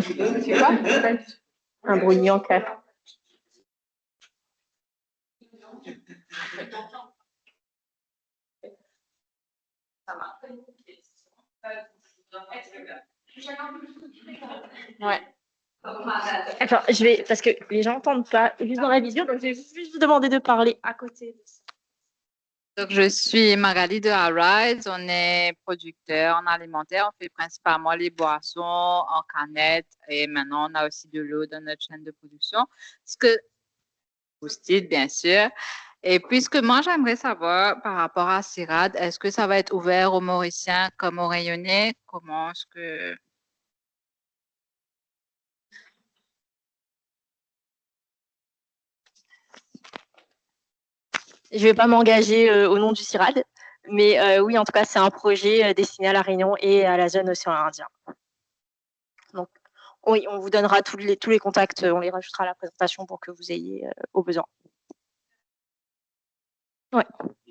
c'est quoi? Un brownie en café. Ça marche. Ouais. Attends, parce que les gens n'entendent pas juste dans la vidéo, donc je vais juste vous demander de parler à côté. Donc, je suis Magali de Arise. On est producteur en alimentaire. On fait principalement les boissons en canette et maintenant on a aussi de l'eau dans notre chaîne de production. Ce que Boosted, bien sûr. Et puisque moi, j'aimerais savoir par rapport à CIRAD, est-ce que ça va être ouvert aux Mauriciens comme aux Rayonnais? Comment est-ce que... Je ne vais pas m'engager au nom du CIRAD, mais oui, en tout cas, c'est un projet destiné à la Réunion et à la zone océan Indien. Donc, oui, on vous donnera tous les contacts, on les rajoutera à la présentation pour que vous ayez au besoin. Ouais.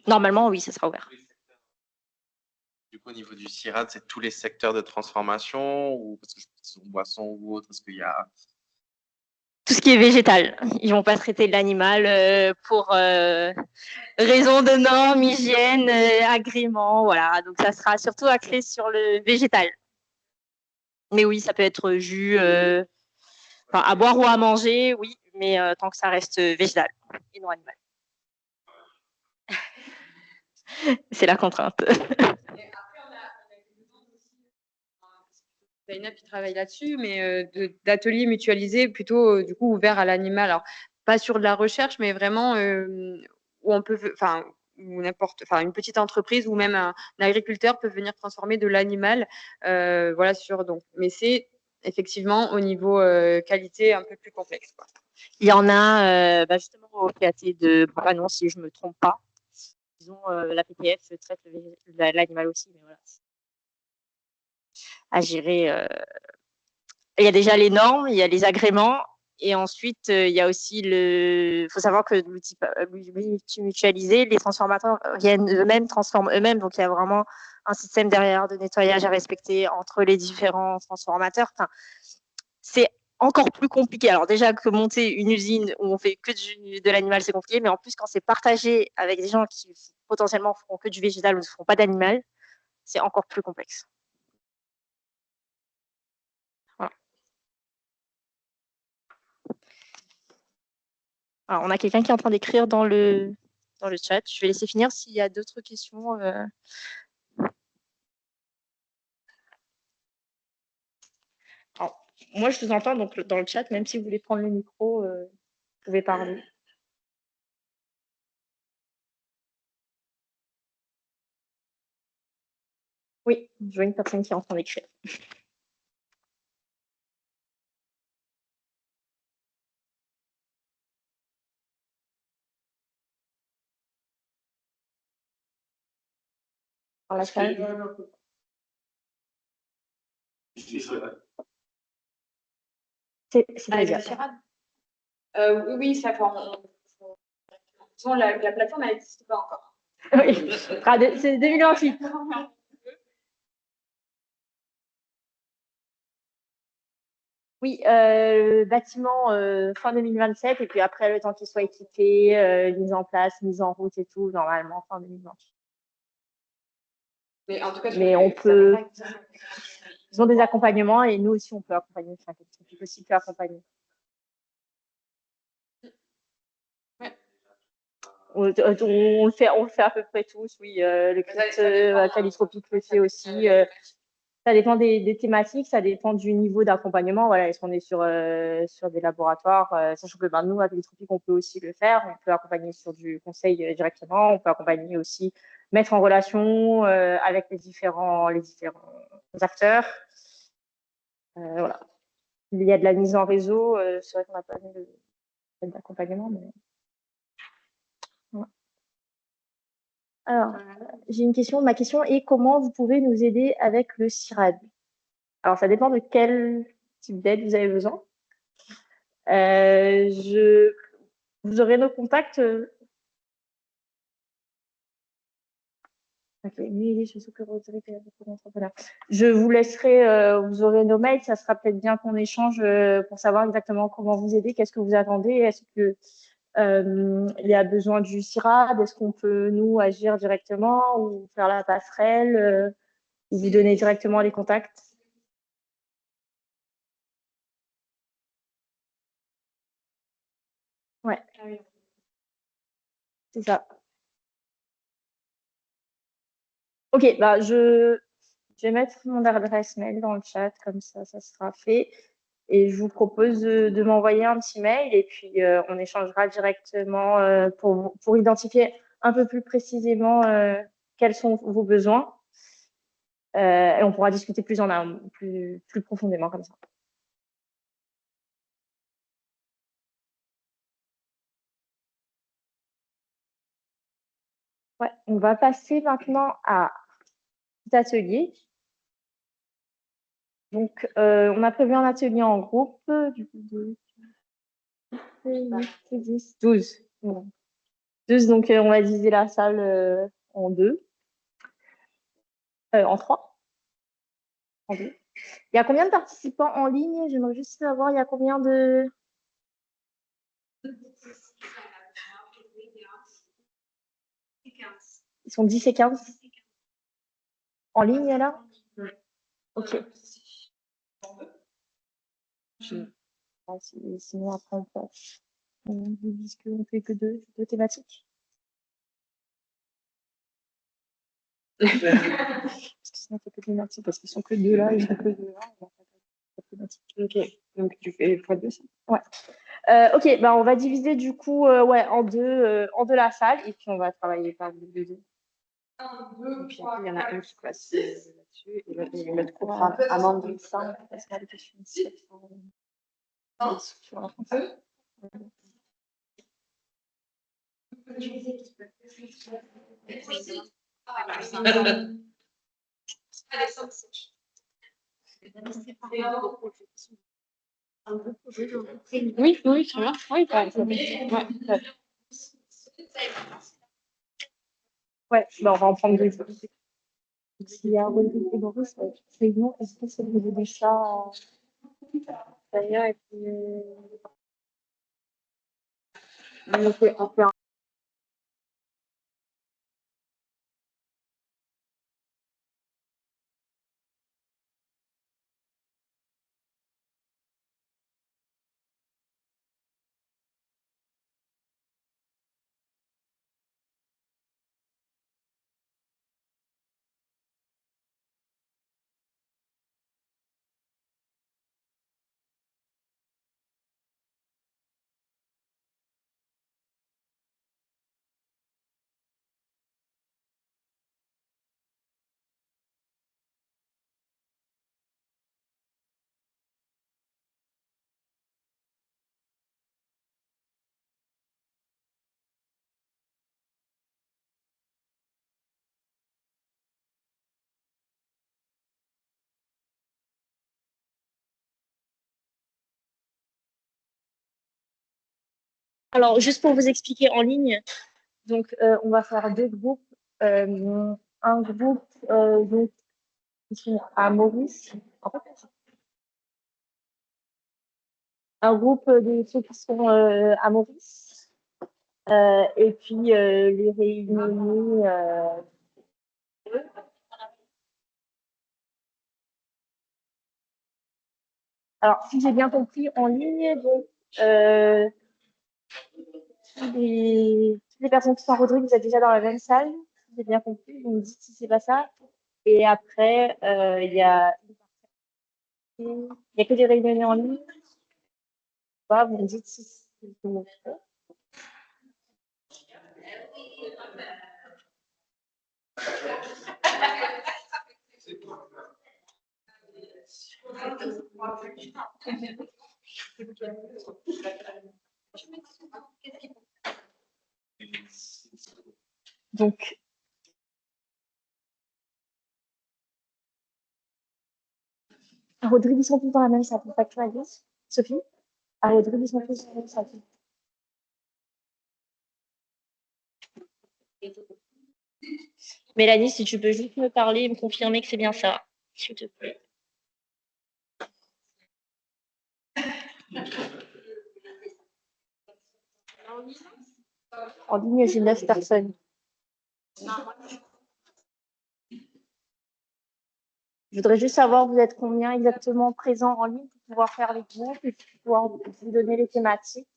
Normalement, oui, ça sera ouvert. Du coup, au niveau du CIRAD, c'est tous les secteurs de transformation ou parce que c'est une boisson ou autre, est-ce qu'il y a... Tout ce qui est végétal. Ils ne vont pas traiter de l'animal pour raison de normes, hygiène, agrément, voilà. Donc, ça sera surtout axé sur le végétal. Mais oui, ça peut être jus, à boire ou à manger, oui, mais tant que ça reste végétal et non animal. C'est la contrainte. Zainab qui travaille là-dessus, mais d'ateliers mutualisés plutôt du coup ouverts à l'animal. Alors pas sur de la recherche, mais vraiment où on peut, enfin ou n'importe, enfin une petite entreprise ou même un agriculteur peut venir transformer de l'animal, voilà sur donc. Mais c'est effectivement au niveau qualité un peu plus complexe, quoi. Il y en a justement au PAT de Brapanon, si je ne me trompe pas. Disons, la PPF traite l'animal aussi, mais voilà. À gérer. Il y a déjà les normes, il y a les agréments, et ensuite, il y a aussi il faut savoir que l'outil mutualisé, les transformateurs viennent eux-mêmes, transforment eux-mêmes, donc il y a vraiment un système derrière de nettoyage à respecter entre les différents transformateurs. Enfin, c'est encore plus compliqué. Alors déjà que monter une usine où on fait que de l'animal, c'est compliqué, mais en plus quand c'est partagé avec des gens qui potentiellement feront que du végétal ou ne feront pas d'animal, c'est encore plus complexe. Voilà. Alors, on a quelqu'un qui est en train d'écrire dans le chat. Je vais laisser finir s'il y a d'autres questions. Alors, moi, je vous entends donc dans le chat, même si vous voulez prendre le micro, vous pouvez parler. Oui, je vois une personne qui est en train d'écrire. Dans la salle. C'est avec CIRAD. Oui, ça forme. La plateforme n'existe pas encore. Oui, c'est 2028. Oui, bâtiment fin 2027, et puis après, le temps qu'il soit équipé, mise en place, mise en route et tout, normalement, fin 2028. Mais en tout cas, on peut. Ils ont des accompagnements et nous aussi, on peut accompagner. Enfin, on peut aussi accompagner. Ouais. On le fait à peu près tous, oui. Le kit Calitropique le fait aussi. Ça dépend des thématiques, ça dépend du niveau d'accompagnement. Voilà, est-ce qu'on est sur des laboratoires, sachant que nous, à Calitropique, on peut aussi le faire. On peut accompagner sur du conseil directement. On peut accompagner aussi, mettre en relation avec les différents acteurs. Voilà. Il y a de la mise en réseau. C'est vrai qu'on n'a pas d'accompagnement, mais... Ouais. Alors, j'ai une question. Ma question est comment vous pouvez nous aider avec le CIRAD? Alors, ça dépend de quel type d'aide vous avez besoin. Vous aurez nos contacts. Ok, je vous laisserai, vous aurez nos mails, ça sera peut-être bien qu'on échange pour savoir exactement comment vous aider, qu'est-ce que vous attendez, est-ce que il y a besoin du CIRAD, est-ce qu'on peut nous agir directement ou faire la passerelle, ou vous donner directement les contacts? C'est ça. Ok, bah je vais mettre mon adresse mail dans le chat, comme ça sera fait. Et je vous propose de m'envoyer un petit mail et puis on échangera directement pour identifier un peu plus précisément quels sont vos besoins. Et on pourra discuter plus profondément comme ça. Ouais, on va passer maintenant à cet atelier. Donc, on a prévu un atelier en groupe, du coup, 10, 12. 12, donc on va diviser la salle en deux, en trois, en deux. Il y a combien de participants en ligne? J'aimerais juste savoir, il y a combien de... Ils sont 10 et 15 en ligne, là? Ok. Sinon, après, on passe. On dit qu'on fait que deux thématiques. Parce que sinon, on fait que thématiques, parce qu'ils sont que deux là, ils sont que deux là. On va faire thématiques. Ok, donc tu fais x2 ça? Ouais. Ok, bah on va diviser du coup en deux la salle et puis on va travailler par deux. Et puis après, il y en a un qui passe là-dessus et l'autre programme Amandine ça, on passe à la question sur la France. Oui, oui, très bien. Oui, ouais, bah, on va en prendre deux. S'il y a Rodrigue et Boris, c'est bon. Est-ce que c'est le niveau des chats d'ailleurs et puis on fait un. Alors, juste pour vous expliquer en ligne, donc on va faire deux groupes. Un groupe donc, qui sont à Maurice. En fait, un groupe de ceux qui sont à Maurice. Et puis les réunionnais. Alors, si j'ai bien compris, en ligne, donc toutes les personnes qui sont à Rodrigue, vous êtes déjà dans la même salle, si j'ai bien compris, vous me dites si c'est pas ça. Et après, il y a que des réunions en ligne. Vous me dites si c'est bon. Donc, à Rodrigue, ils sont tous dans la même salle. Pas que tu m'as dit, Sophie? À Rodrigue, ils sont tous dans la même salle. Mélanie, si tu peux juste me parler et me confirmer que c'est bien ça, s'il te plaît. En ligne, j'ai 9 personnes. Je voudrais juste savoir, vous êtes combien exactement présents en ligne pour pouvoir faire les groupes et pour pouvoir vous donner les thématiques.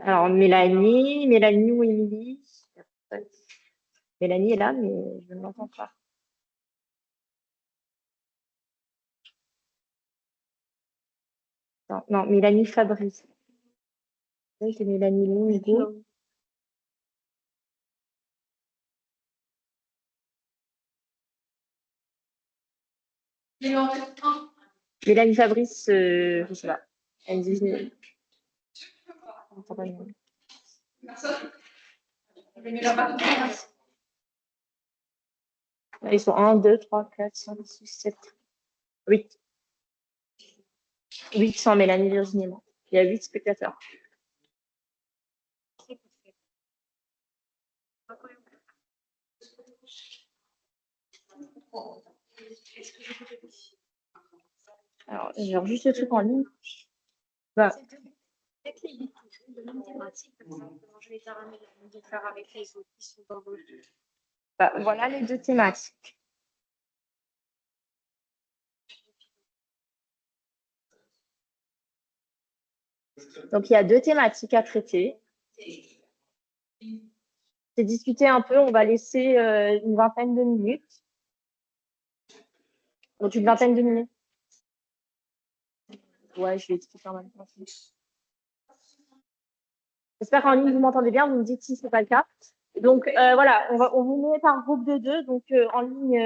Alors, Mélanie ou Émilie? Mélanie est là, mais je ne l'entends pas. Non, non, Mélanie Fabrice. Oui, c'est Mélanie Longo. Mélanie Fabrice, je ne sais pas. Elle dit. Ils sont 1, 2, 3, 4, 5, 6, 7, 8. 8 sans Mélanie Virginie. Il y a 8 spectateurs. Alors, j'ai juste le truc en ligne. Bah, voilà les deux thématiques. Donc, il y a deux thématiques à traiter. C'est discuter un peu, on va laisser une vingtaine de minutes. Donc, une vingtaine de minutes. Ouais, je vais expliquer en même temps. J'espère qu'en ligne, vous m'entendez bien. Vous me dites si ce n'est pas le cas. Donc, voilà, on vous met par groupe de 2. Donc, en ligne,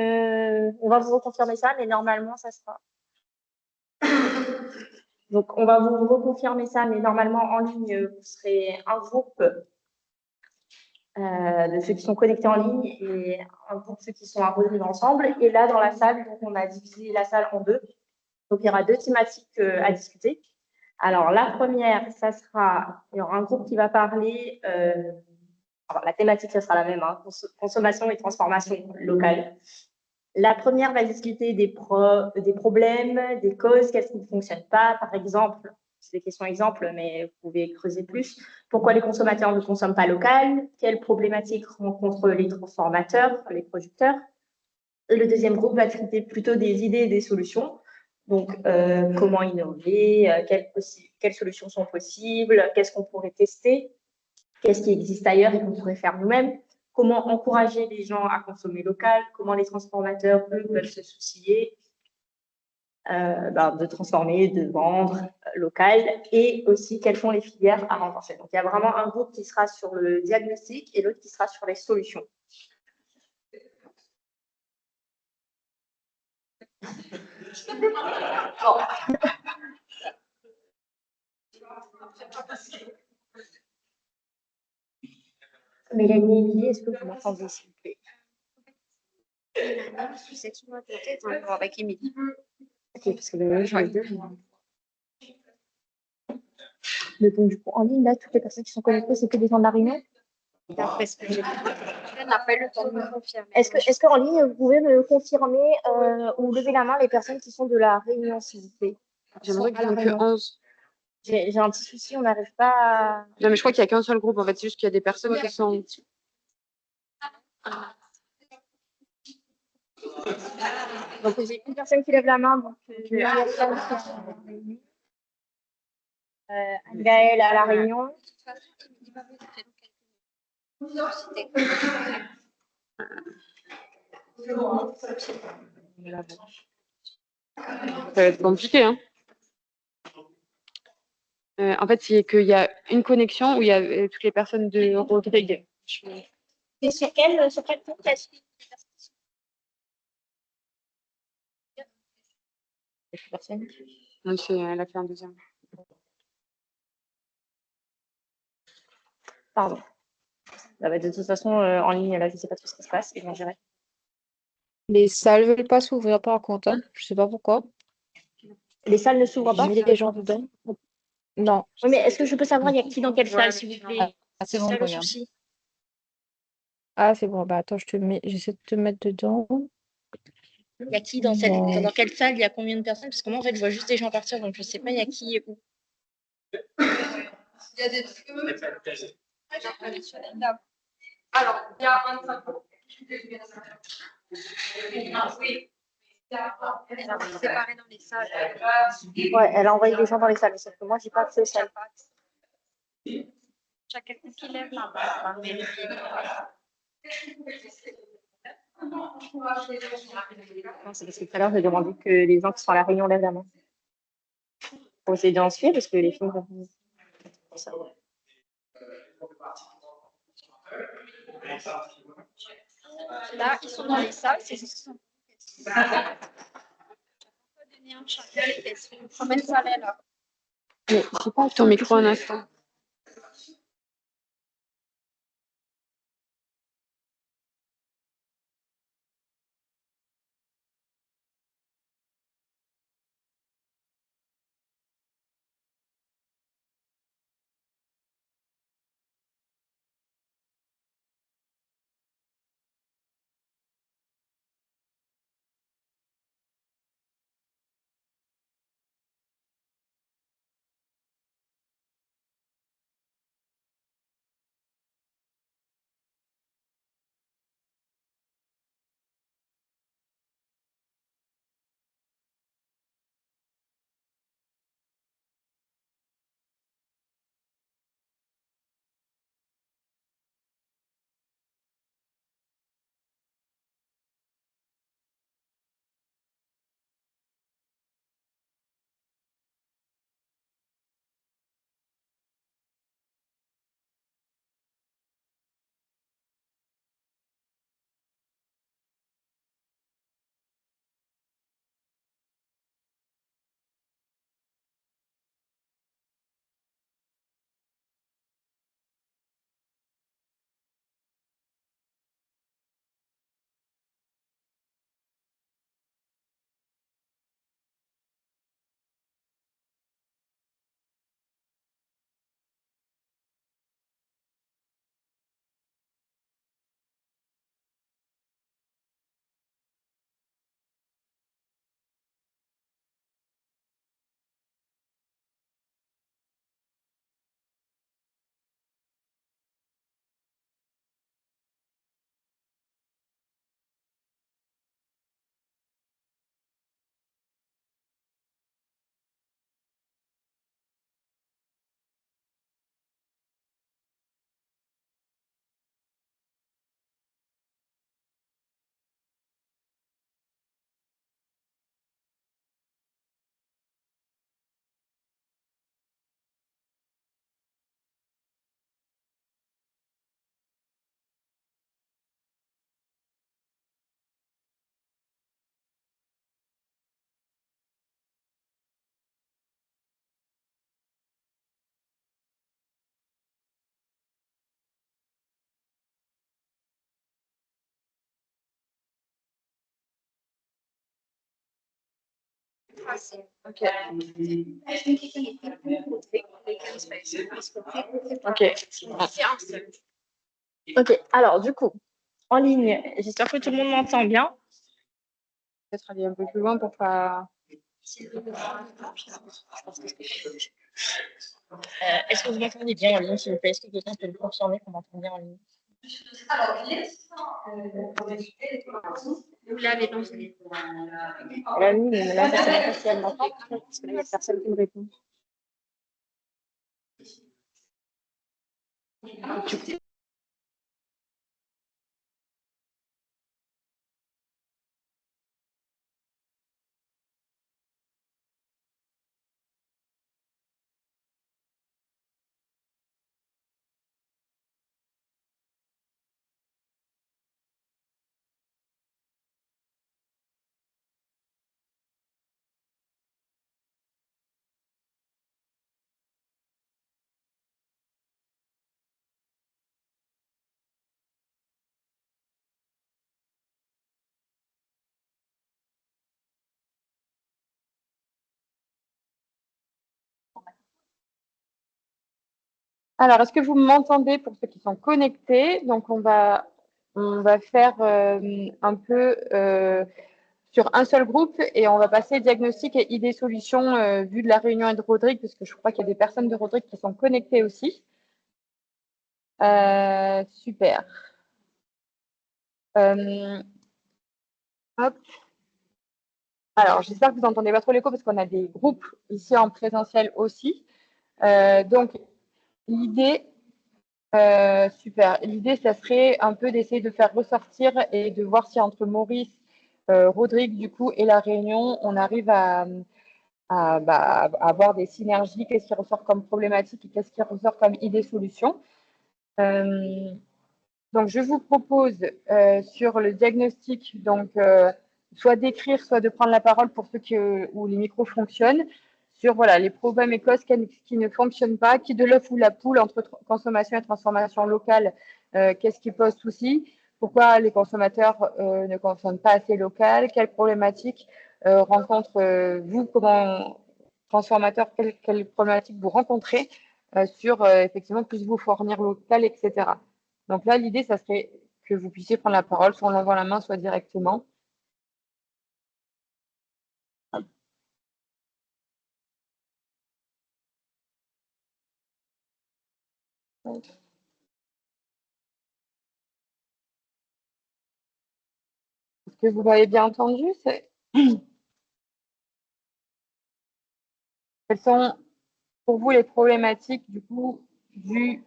on va vous reconfirmer ça, mais normalement, ça sera. Donc, on va vous reconfirmer ça, mais normalement, en ligne, vous serez un groupe de ceux qui sont connectés en ligne et un groupe de ceux qui sont à revenir ensemble. Et là, dans la salle, donc, on a divisé la salle en deux. Donc, il y aura deux thématiques à discuter. Alors, la première, il y aura un groupe qui va parler, alors, la thématique, ça sera la même, hein, consommation et transformation locale. La première va discuter des problèmes, des causes, qu'est-ce qui ne fonctionne pas. Par exemple, c'est des questions exemples, mais vous pouvez creuser plus. Pourquoi les consommateurs ne consomment pas local? Quelles problématiques rencontrent les transformateurs, les producteurs? Et le deuxième groupe va traiter plutôt des idées et des solutions. Donc, comment innover, quelles solutions sont possibles, qu'est-ce qu'on pourrait tester, qu'est-ce qui existe ailleurs et qu'on pourrait faire nous-mêmes, comment encourager les gens à consommer local, comment les transformateurs, eux, peuvent se soucier de transformer, de vendre local, et aussi quelles sont les filières à renforcer. Donc, il y a vraiment un groupe qui sera sur le diagnostic et l'autre qui sera sur les solutions. Mélanie, Émilie, est-ce que vous m'entendez, s'il vous plaît? Avec Émilie. Ok, parce que j'en ai deux. Mais bon, du coup, en ligne, là, toutes les personnes qui sont connectées, c'est que des gens de la Réunion? D'après ce que j'ai vu. Je n'ai pas le temps de me confirmer. Est-ce qu'en ligne, vous pouvez me confirmer ou lever la main les personnes qui sont de la Réunion, s'il vous plaît? J'aimerais qu'il n'y en ait que 11. J'ai un petit souci, on n'arrive pas à... Non, mais je crois qu'il n'y a qu'un seul groupe. En fait, c'est juste qu'il y a des personnes qui sont... Donc, j'ai une personne qui lève la main. Donc, Gaëlle à la Réunion. Ça va être compliqué, hein. En fait, c'est qu'il y a une connexion où il y a toutes les personnes de Rotterdam. Et sur quel compte personne? Non, elle a fait un deuxième. Pardon. De toute façon, en ligne, là, je ne sais pas tout ce qui se passe et j'en gérer. Les salles ne veulent pas s'ouvrir par contre. Hein. Je ne sais pas pourquoi. Les salles ne s'ouvrent pas? J'ai mis les gens dedans. Non. Oui, mais est-ce que je peux savoir, il y a qui dans quelle salle, s'il vous plaît? Ah, c'est bon, le regarde. souci. Ah, c'est bon. Bah, attends, j'essaie de te mettre dedans. Il y a qui dans quelle salle? Il y a combien de personnes? Parce que moi, en fait, je vois juste des gens partir, donc je ne sais pas il y a qui et où. Il y a des trucs. Des Alors, il y a un 25 ans. Oui. Séparés dans les salles. Ouais, elle a envoyé des gens dans les salles, mais sauf que moi, j'ai pas accès aux salles. Il y a quelqu'un qui lève la main, on va vérifier. Non, c'est parce que tout à l'heure, j'ai demandé que les gens qui sont à la réunion lèvent la main. Pour essayer d'en suivre, parce que les filles vont. Ça, ouais. Là, ils sont dans les salles, c'est juste. Combien de salles est là? Mais j'ai pas ton micro un instant. Ok. Ok, alors du coup, en ligne, j'espère que tout le monde m'entend bien. Peut-être aller un peu plus loin pour pas. Est-ce que vous m'entendez bien en ligne, s'il vous plaît? Est-ce que quelqu'un peut me confirmer qu'on m'entend bien en ligne? Alors, Vous l'avez lancé. La ligne, mais là, je ne sais pas si elle m'entend, parce que là, il n'y a personne qui me répond. Alors, est-ce que vous m'entendez pour ceux qui sont connectés? Donc, on va faire un peu sur un seul groupe et on va passer diagnostic et idées solutions vu de la réunion et de Rodrigue, parce que je crois qu'il y a des personnes de Rodrigue qui sont connectées aussi. Super. Hop. Alors, j'espère que vous n'entendez pas trop l'écho parce qu'on a des groupes ici en présentiel aussi. Donc, l'idée, super. L'idée, ça serait un peu d'essayer de faire ressortir et de voir si entre Maurice, Rodrigue, du coup, et la Réunion, on arrive à avoir des synergies, qu'est-ce qui ressort comme problématique et qu'est-ce qui ressort comme idée-solution. Donc, je vous propose sur le diagnostic, donc, soit d'écrire, soit de prendre la parole pour ceux où les micros fonctionnent, sur voilà, les problèmes et causes qui ne fonctionnent pas, qui de l'œuf ou la poule entre consommation et transformation locale, qu'est-ce qui pose souci, pourquoi les consommateurs ne consomment pas assez local, quelles problématiques rencontrez-vous, comment transformateur, quelles problématiques vous rencontrez sur effectivement plus vous fournir local, etc. Donc là, l'idée, ça serait que vous puissiez prendre la parole, soit en levant la main, soit directement. Est-ce que vous m'avez bien entendu? Quelles sont pour vous les problématiques du coup du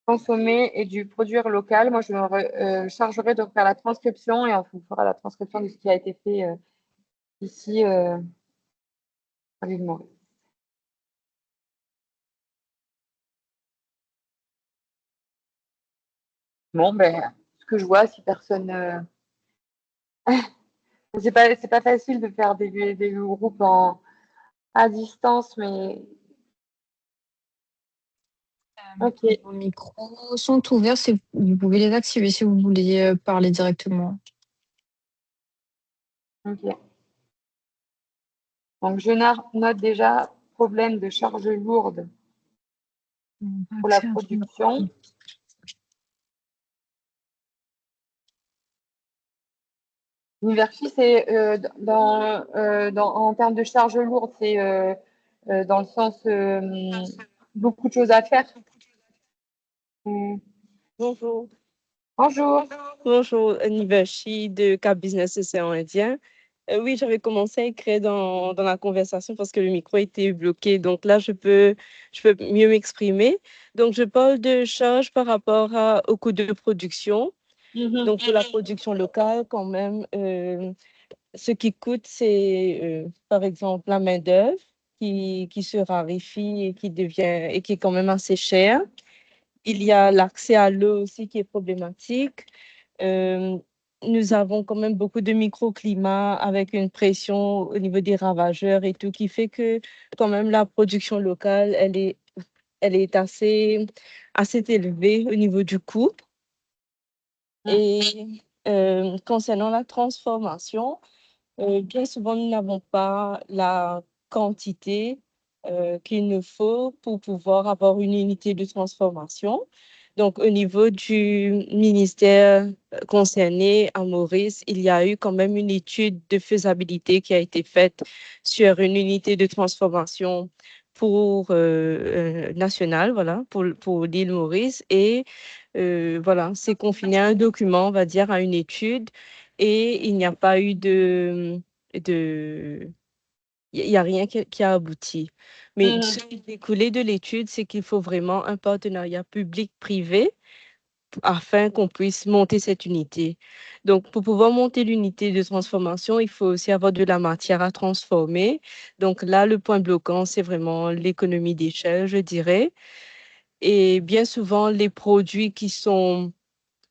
consommer et du produire local? Moi, je me chargerai de faire la transcription et on vous fera la transcription de ce qui a été fait ici à l'île Maurice. Bon, ben, ce que je vois, si personne... c'est pas facile de faire des groupes à distance, mais... Ok. Vos micros sont ouverts, vous pouvez les activer si vous voulez parler directement. Ok. Donc, je note déjà problème de charge lourde pour la production. L'université, c'est en termes de charge lourde, c'est dans le sens beaucoup de choses à faire. Bonjour. Bonjour. Bonjour, Nivashi de Cap Business Océan Indien. Oui, j'avais commencé à écrire dans la conversation parce que le micro était bloqué. Donc là, je peux mieux m'exprimer. Donc, je parle de charges par rapport au coût de production. Donc, pour la production locale, quand même, ce qui coûte, c'est par exemple la main-d'œuvre qui se raréfie et qui est quand même assez chère. Il y a l'accès à l'eau aussi qui est problématique. Euh, Nous avons quand même beaucoup de microclimats avec une pression au niveau des ravageurs et tout qui fait que quand même la production locale, elle est assez élevée au niveau du coût. Et concernant la transformation, bien souvent, nous n'avons pas la quantité qu'il nous faut pour pouvoir avoir une unité de transformation. Donc, au niveau du ministère concerné à Maurice, il y a eu quand même une étude de faisabilité qui a été faite sur une unité de transformation pour nationale, voilà, pour l'île Maurice. Et voilà, c'est confiné à un document, on va dire, à une étude. Et il n'y a pas eu il y a rien qui a abouti. Mais ce qui est découlé de l'étude, c'est qu'il faut vraiment un partenariat public-privé afin qu'on puisse monter cette unité. Donc, pour pouvoir monter l'unité de transformation, il faut aussi avoir de la matière à transformer. Donc là, le point bloquant, c'est vraiment l'économie d'échelle, je dirais. Et bien souvent, les produits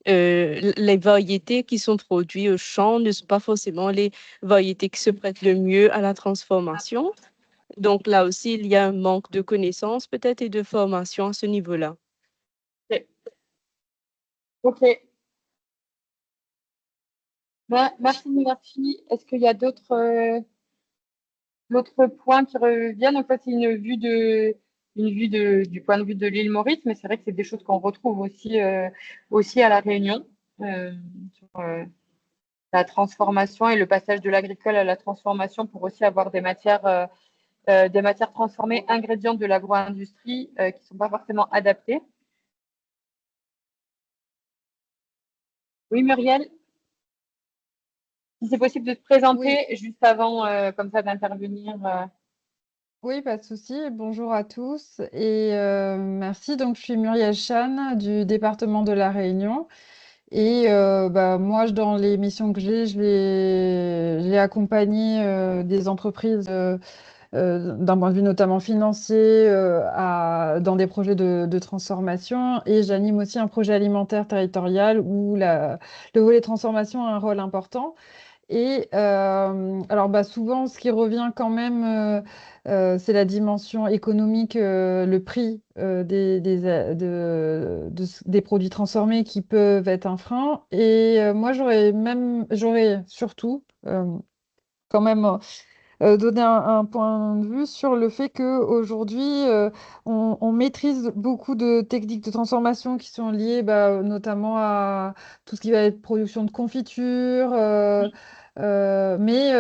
les variétés qui sont produites au champ ne sont pas forcément les variétés qui se prêtent le mieux à la transformation. Donc là aussi, il y a un manque de connaissances peut-être et de formation à ce niveau-là. Ok. Merci, merci. Est-ce qu'il y a d'autres points qui reviennent? En fait, c'est une vue du point de vue de l'île Maurice, mais c'est vrai que c'est des choses qu'on retrouve aussi à La Réunion. la transformation et le passage de l'agricole à la transformation pour aussi avoir des matières transformées, ingrédients de l'agro-industrie qui ne sont pas forcément adaptés. Oui, Muriel, si c'est possible de se présenter juste avant, comme ça, d'intervenir. Oui, pas de souci. Bonjour à tous et merci. Donc, je suis Muriel Chan du département de la Réunion. Et moi, dans les missions que j'ai accompagné des entreprises d'un point de vue notamment financier dans des projets de transformation. Et j'anime aussi un projet alimentaire territorial où le volet transformation a un rôle important. Et alors souvent, ce qui revient quand même, c'est la dimension économique, le prix des produits transformés qui peuvent être un frein. Et moi, j'aurais surtout quand même donner un point de vue sur le fait qu'aujourd'hui, on maîtrise beaucoup de techniques de transformation qui sont liées notamment à tout ce qui va être production de confiture. Mais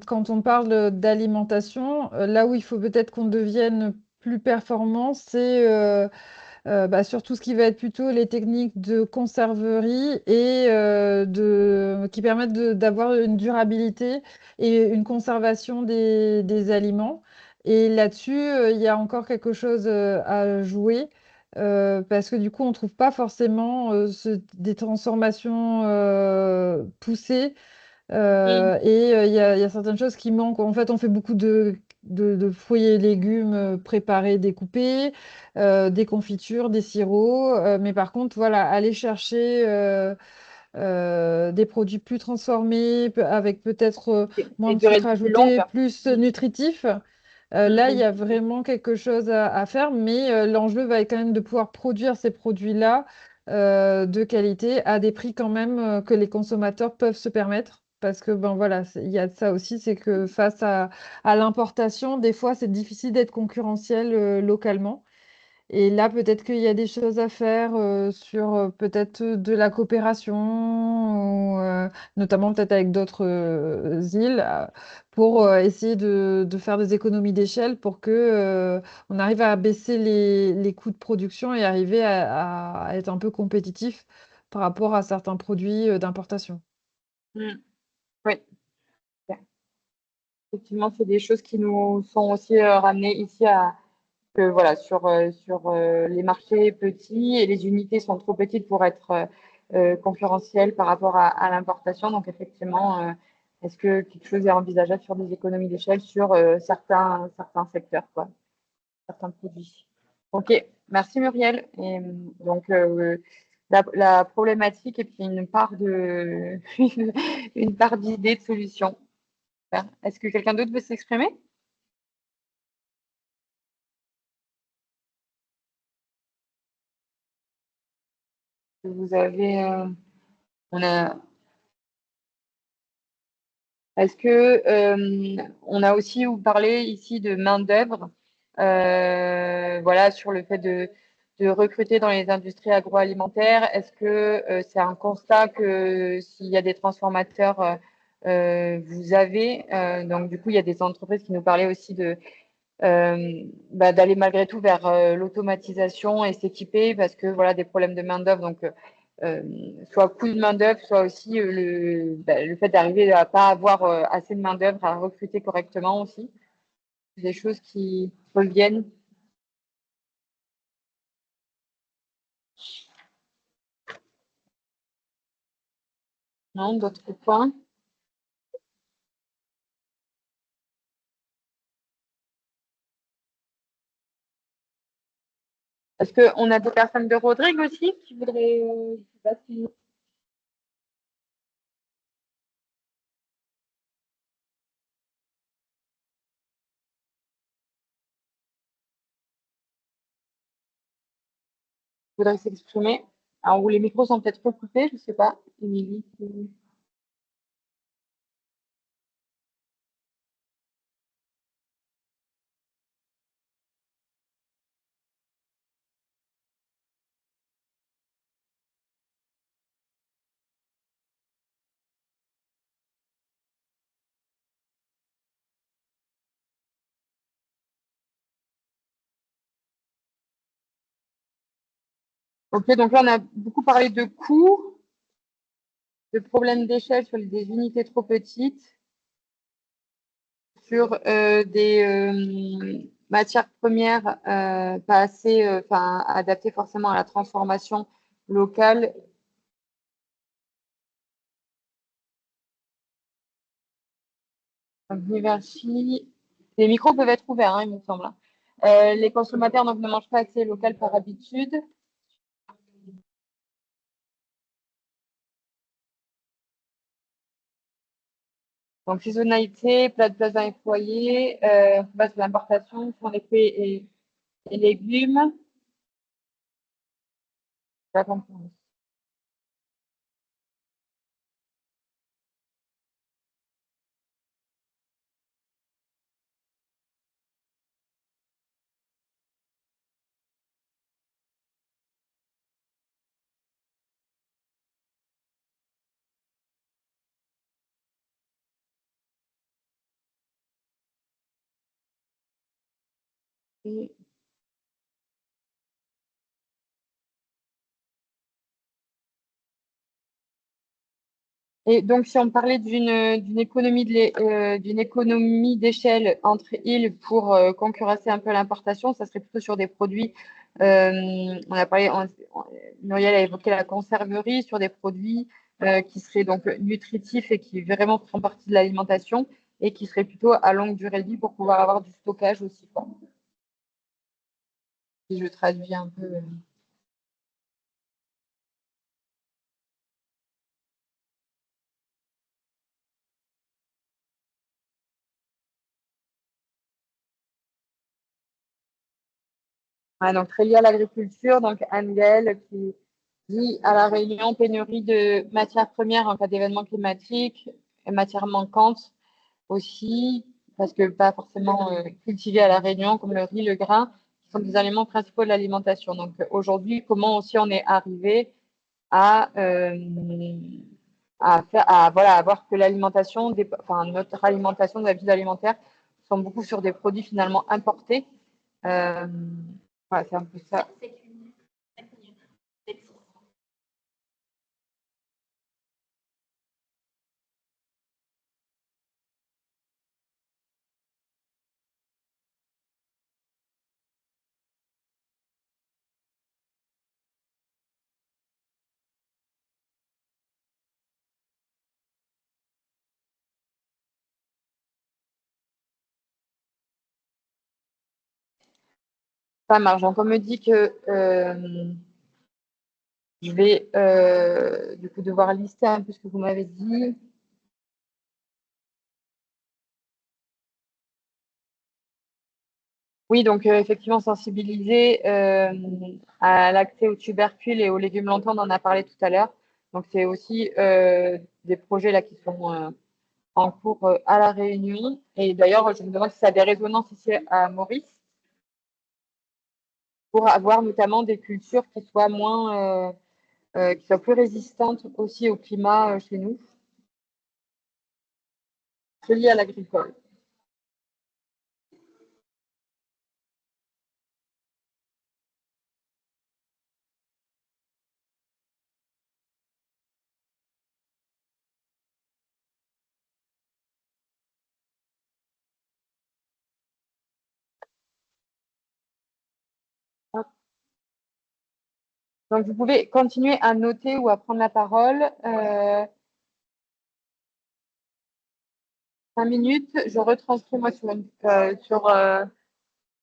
quand on parle d'alimentation, là où il faut peut-être qu'on devienne plus performant, c'est sur tout ce qui va être plutôt les techniques de conserverie et qui permettent d'avoir une durabilité et une conservation des aliments. Et là-dessus, il y a encore quelque chose à jouer. Parce que du coup, on ne trouve pas forcément des transformations poussées et il y a certaines choses qui manquent. En fait, on fait beaucoup de fruits et légumes préparés, découpés, des confitures, des sirops. Mais par contre, voilà, aller chercher des produits plus transformés, avec peut-être moins Et de durée sucre de vie plus longue. ajouté, plus nutritif. Là, il y a vraiment quelque chose à faire, mais l'enjeu va être quand même de pouvoir produire ces produits-là de qualité à des prix quand même que les consommateurs peuvent se permettre. Parce que voilà, il y a de ça aussi, c'est que face à l'importation, des fois, c'est difficile d'être concurrentiel localement. Et là, peut-être qu'il y a des choses à faire sur peut-être de la coopération, ou, notamment peut-être avec d'autres îles, pour essayer de faire des économies d'échelle pour que on arrive à baisser les coûts de production et arriver à être un peu compétitif par rapport à certains produits d'importation. Oui, effectivement, c'est des choses qui nous sont aussi ramenées ici que voilà, sur les marchés petits et les unités sont trop petites pour être concurrentielles par rapport à l'importation. Donc, effectivement, est-ce que quelque chose est envisageable sur des économies d'échelle sur certains secteurs, quoi, certains produits? Ok, merci Muriel. Et donc, la problématique et puis une part une part d'idées, de solutions. Super. Est-ce que quelqu'un d'autre veut s'exprimer? Vous avez, on a, est-ce que on a aussi parlé ici de main-d'œuvre, voilà, sur le fait de recruter dans les industries agroalimentaires. Est-ce que c'est un constat que s'il y a des transformateurs, vous avez, donc du coup, il y a des entreprises qui nous parlaient aussi d'aller malgré tout vers l'automatisation et s'équiper parce que voilà des problèmes de main-d'œuvre, donc soit coût de main-d'œuvre, soit aussi le fait d'arriver à pas avoir assez de main-d'œuvre à recruter correctement aussi. Des choses qui reviennent. Non, d'autres points? Est-ce qu'on a des personnes de Rodrigue aussi qui voudraient, je sais pas si voudraient s'exprimer. Alors, où les micros sont peut-être recoupés, je sais pas. Émilie. Ok, donc là, on a beaucoup parlé de coûts, de problèmes d'échelle sur des unités trop petites, sur des matières premières pas assez adaptées forcément à la transformation locale. Donc, les micros peuvent être ouverts, hein, il me semble. Les consommateurs donc, ne mangent pas assez local par habitude. Donc, saisonnalité, plat de place dans les foyers, base de l'importation, sont les fruits et légumes. La concurrence. Et donc, si on parlait d'une économie d'échelle entre îles pour concurrencer un peu l'importation, ça serait plutôt sur des produits. On a parlé, Muriel a évoqué la conserverie sur des produits qui seraient donc nutritifs et qui vraiment font partie de l'alimentation et qui seraient plutôt à longue durée de vie pour pouvoir avoir du stockage aussi, quoi. Si je traduis un peu. Ouais, donc très lié à l'agriculture, donc Angel qui dit à La Réunion pénurie de matières premières en cas d'événements climatiques et matières manquantes aussi, parce que pas forcément cultivées à La Réunion, comme le riz, le grain, qui sont des aliments principaux de l'alimentation. Donc aujourd'hui, comment aussi on est arrivé à, à voir que l'alimentation, notre alimentation, nos habitudes alimentaires sont beaucoup sur des produits finalement importés. Voilà, c'est un peu ça. Ça marche. Donc, on me dit que je vais du coup devoir lister un peu ce que vous m'avez dit. Oui, donc effectivement, sensibiliser à l'accès aux tubercules et aux légumes longtemps, on en a parlé tout à l'heure. Donc, c'est aussi des projets là qui sont en cours à La Réunion. Et d'ailleurs, je me demande si ça a des résonances ici à Maurice pour avoir notamment des cultures qui soient qui soient plus résistantes aussi au climat chez nous, liées à l'agricole. Donc, vous pouvez continuer à noter ou à prendre la parole. 5 minutes, je retranscris moi sur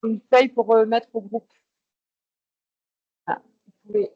une feuille pour mettre au groupe. Voilà. Vous pouvez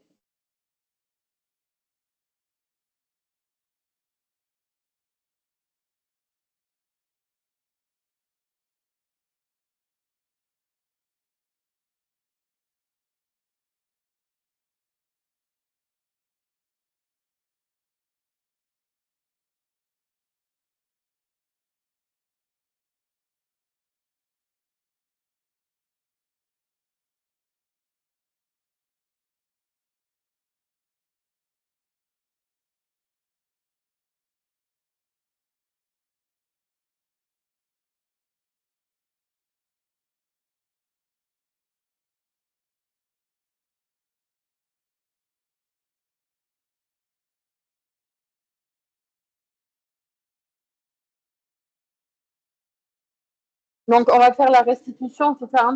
Donc, on va faire la restitution, c'est ça,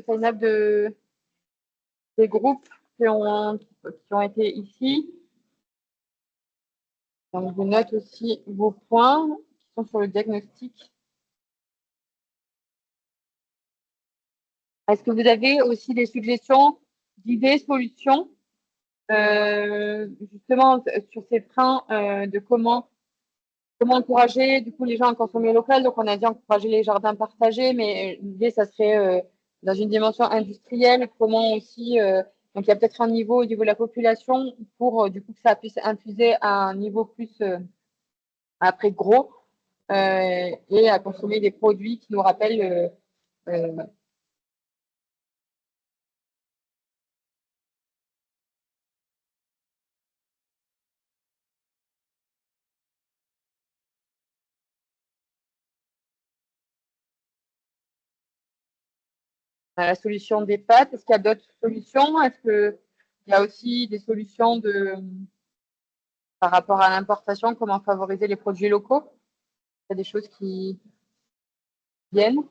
Zainab, des groupes qui ont été ici. Donc, je note aussi vos points qui sont sur le diagnostic. Est-ce que vous avez aussi des suggestions d'idées, solutions, justement sur ces freins de comment encourager du coup les gens à consommer local? Donc, on a dit encourager les jardins partagés, mais l'idée, ça serait dans une dimension industrielle, comment aussi, donc il y a peut-être un niveau au niveau de la population pour du coup que ça puisse infuser à un niveau plus après gros et à consommer des produits qui nous rappellent la solution des pâtes. Est-ce qu'il y a d'autres solutions? Est-ce qu'il y a aussi des solutions par rapport à l'importation, comment favoriser les produits locaux? Il y a des choses qui viennent.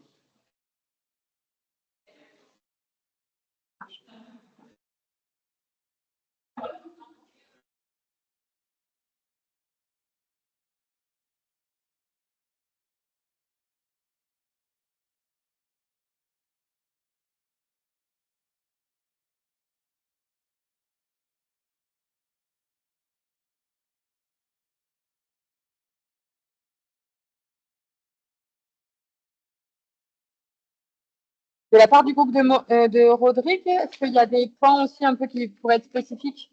De la part du groupe de Rodrigue, est-ce qu'il y a des points aussi un peu qui pourraient être spécifiques?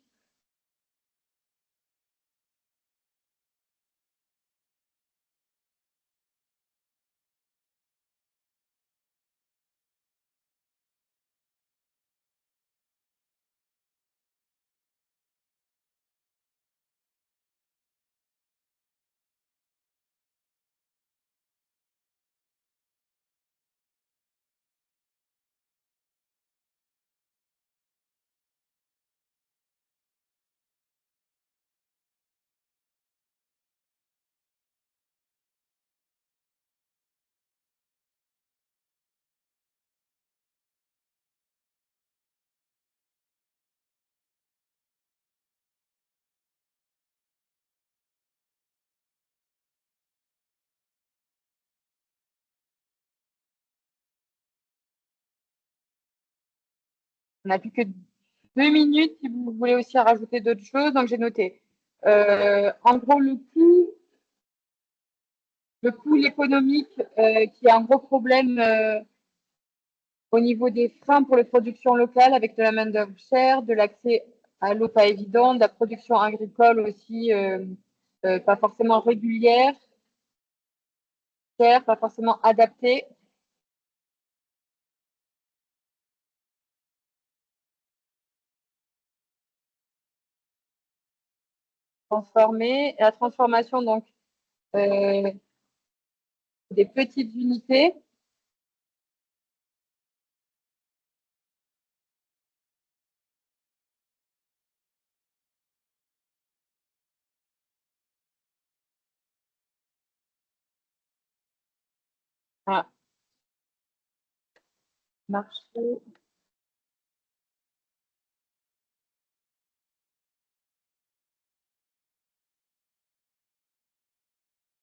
On n'a plus que 2 minutes si vous voulez aussi rajouter d'autres choses. Donc, j'ai noté. En gros, le coût économique qui est un gros problème au niveau des freins pour les productions locales avec de la main-d'œuvre chère, de l'accès à l'eau pas évident, de la production agricole aussi pas forcément régulière, chère, pas forcément adaptée. Transformer. La transformation donc des petites unités. Ah. Marché.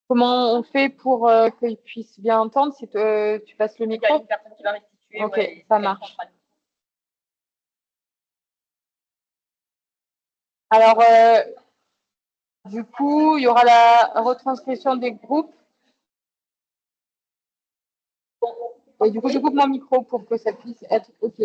Comment on fait pour qu'ils puissent bien entendre? Si tu passes le micro? Il y a une personne qui va restituer. Ok, ouais, ça marche. Alors, du coup, il y aura la retranscription des groupes. Et du coup, je coupe mon micro pour que ça puisse être OK.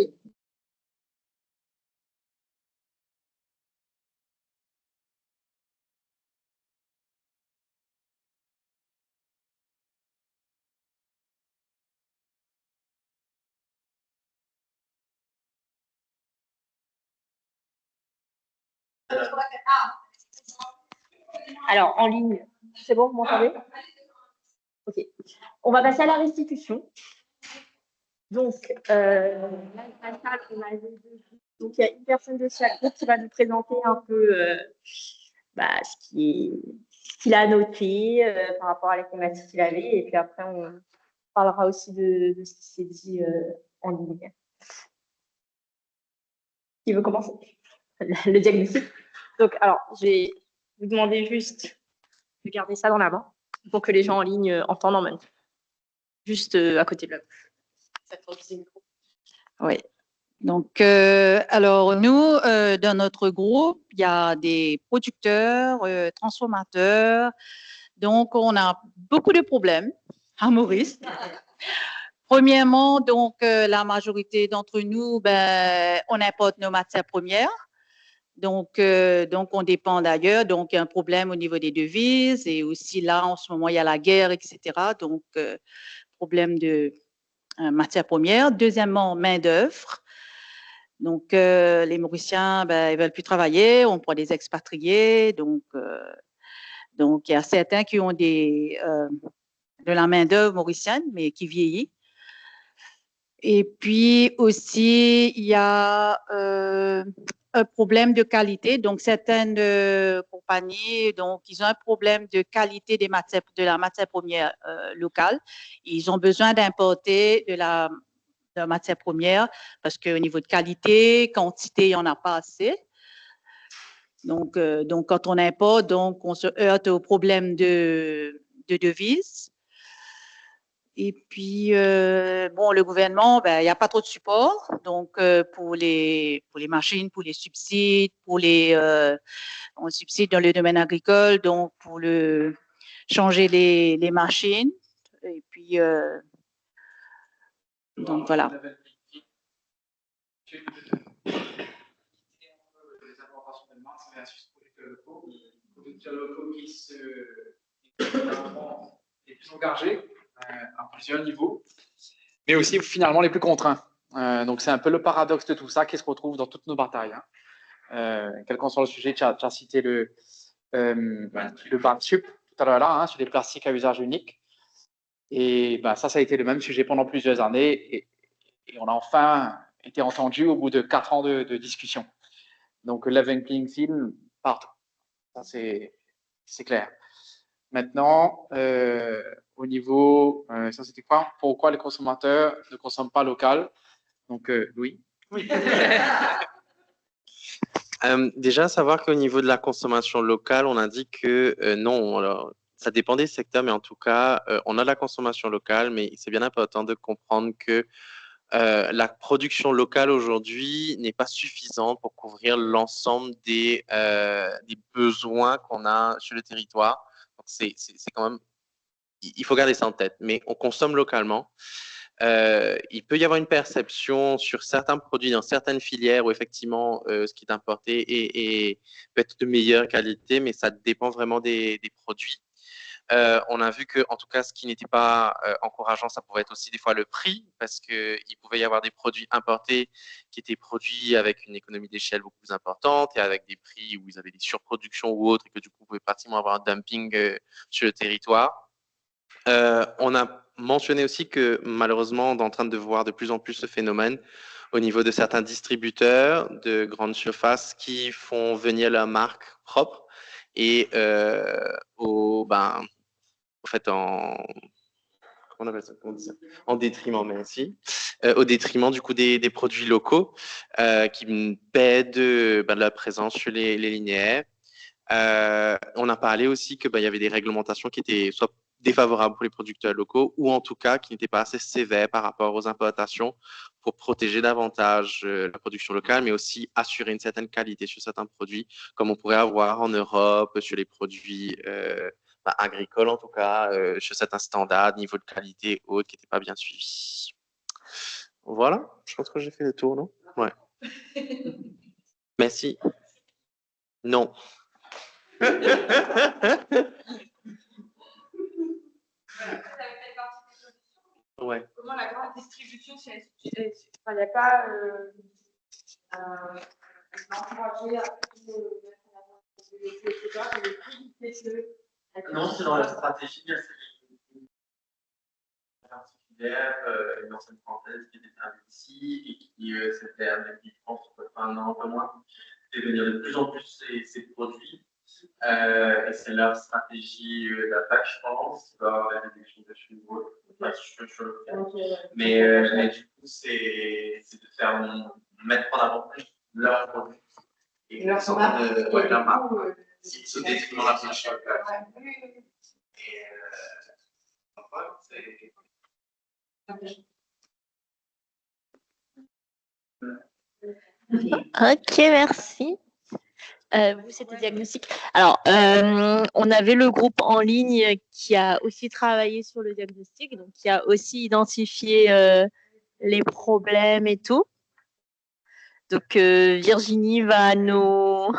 Alors, en ligne, c'est bon, vous m'entendez? Ok. On va passer à la restitution. Donc, donc, il y a une personne de chaque groupe qui va nous présenter un peu ce qu'il a noté par rapport à les thématiques qu'il avait. Et puis après, on parlera aussi de ce qui s'est dit en ligne. Qui veut commencer? Le diagnostic. Donc, alors, je vais vous demander juste de garder ça dans la main pour que les gens en ligne entendent en même temps. Juste à côté de la bouche. Cette fois, c'est le micro. Oui. Donc, alors nous, dans notre groupe, il y a des producteurs, transformateurs. Donc, on a beaucoup de problèmes à Maurice. Premièrement, donc, la majorité d'entre nous, ben, on importe nos matières premières. Donc, on dépend d'ailleurs. Donc, il y a un problème au niveau des devises et aussi là, en ce moment, il y a la guerre, etc. Donc, problème de matières premières. Deuxièmement, main-d'œuvre. Donc, les Mauriciens, ben, ils veulent plus travailler. On prend des expatriés. Donc, il y a certains qui ont de la main-d'œuvre mauricienne, mais qui vieillit. Et puis aussi, il y a un problème de qualité. Donc, certaines compagnies, donc, ils ont un problème de qualité de la matière première locale. Ils ont besoin d'importer de la matière première parce qu'au niveau de qualité, quantité, il n'y en a pas assez. Donc, quand on importe, donc, on se heurte au problème de devises. Et puis, bon, le gouvernement, ben, il n'y a pas trop de support. Donc, pour les machines, pour les subsides, on subside dans le domaine agricole, donc pour changer les machines. Et puis, donc voilà. Les importations de masse versus producteurs locaux qui sont les plus engagés à plusieurs niveaux, mais aussi finalement les plus contraints. Donc c'est un peu le paradoxe de tout ça qui se retrouve dans toutes nos batailles. Quel qu'en soit le sujet, tu as cité le ban sup tout à l'heure là, sur les plastiques à usage unique. Et ben, ça a été le même sujet pendant plusieurs années et on a enfin été entendu au bout de 4 ans de discussion. Donc, level playing field partout. Ça, c'est clair. Maintenant, au niveau, ça c'était quoi? Pourquoi les consommateurs ne consomment pas local? Donc, Louis. Oui. Déjà, savoir qu'au niveau de la consommation locale, on indique que non. Alors, ça dépend des secteurs, mais en tout cas, on a de la consommation locale, mais c'est bien important de comprendre que la production locale aujourd'hui n'est pas suffisante pour couvrir l'ensemble des besoins qu'on a sur le territoire. Donc, c'est quand même, il faut garder ça en tête, mais on consomme localement. Il peut y avoir une perception sur certains produits dans certaines filières où effectivement ce qui est importé peut être de meilleure qualité, mais ça dépend vraiment des produits. On a vu que, en tout cas, ce qui n'était pas encourageant, ça pouvait être aussi des fois le prix, parce qu'il pouvait y avoir des produits importés qui étaient produits avec une économie d'échelle beaucoup plus importante et avec des prix où ils avaient des surproductions ou autres, et que du coup, vous pouvez pratiquement avoir un dumping sur le territoire. On a mentionné aussi que malheureusement, on est en train de voir de plus en plus ce phénomène au niveau de certains distributeurs de grandes surfaces qui font venir leur marque propre et au fait, en détriment, merci, au détriment du coup des produits locaux qui paient de la présence sur les linéaires. On a parlé aussi que il y avait des réglementations qui étaient soit défavorables pour les producteurs locaux ou en tout cas qui n'étaient pas assez sévères par rapport aux importations pour protéger davantage la production locale, mais aussi assurer une certaine qualité sur certains produits, comme on pourrait avoir en Europe sur les produits agricoles en tout cas, sur certains standards, niveau de qualité haute qui n'étaient pas bien suivis. Voilà, je pense que j'ai fait le tour, non? Ouais. Merci. Non. Ouais. Comment la grande distribution, il n'y a pas encouragé à non, c'est dans la stratégie, il y a particulière, une ancienne française qui était investie et qui s'était investie, je pense, un an, un peu moins, de venir de plus en plus ces produits. Et c'est leur stratégie d'attaque, je pense, qui va avoir la réduction de chez nous. pas sur le cas. Mais du coup, c'est de faire mettre en avant plus leur produit. Et leur marque. Ouais, leur marque. Se détruire la marche locale. Et voilà, c'est. Ok, merci. Vous, c'était diagnostic. Alors, on avait le groupe en ligne qui a aussi travaillé sur le diagnostic, donc qui a aussi identifié les problèmes et tout. Donc, Virginie va nous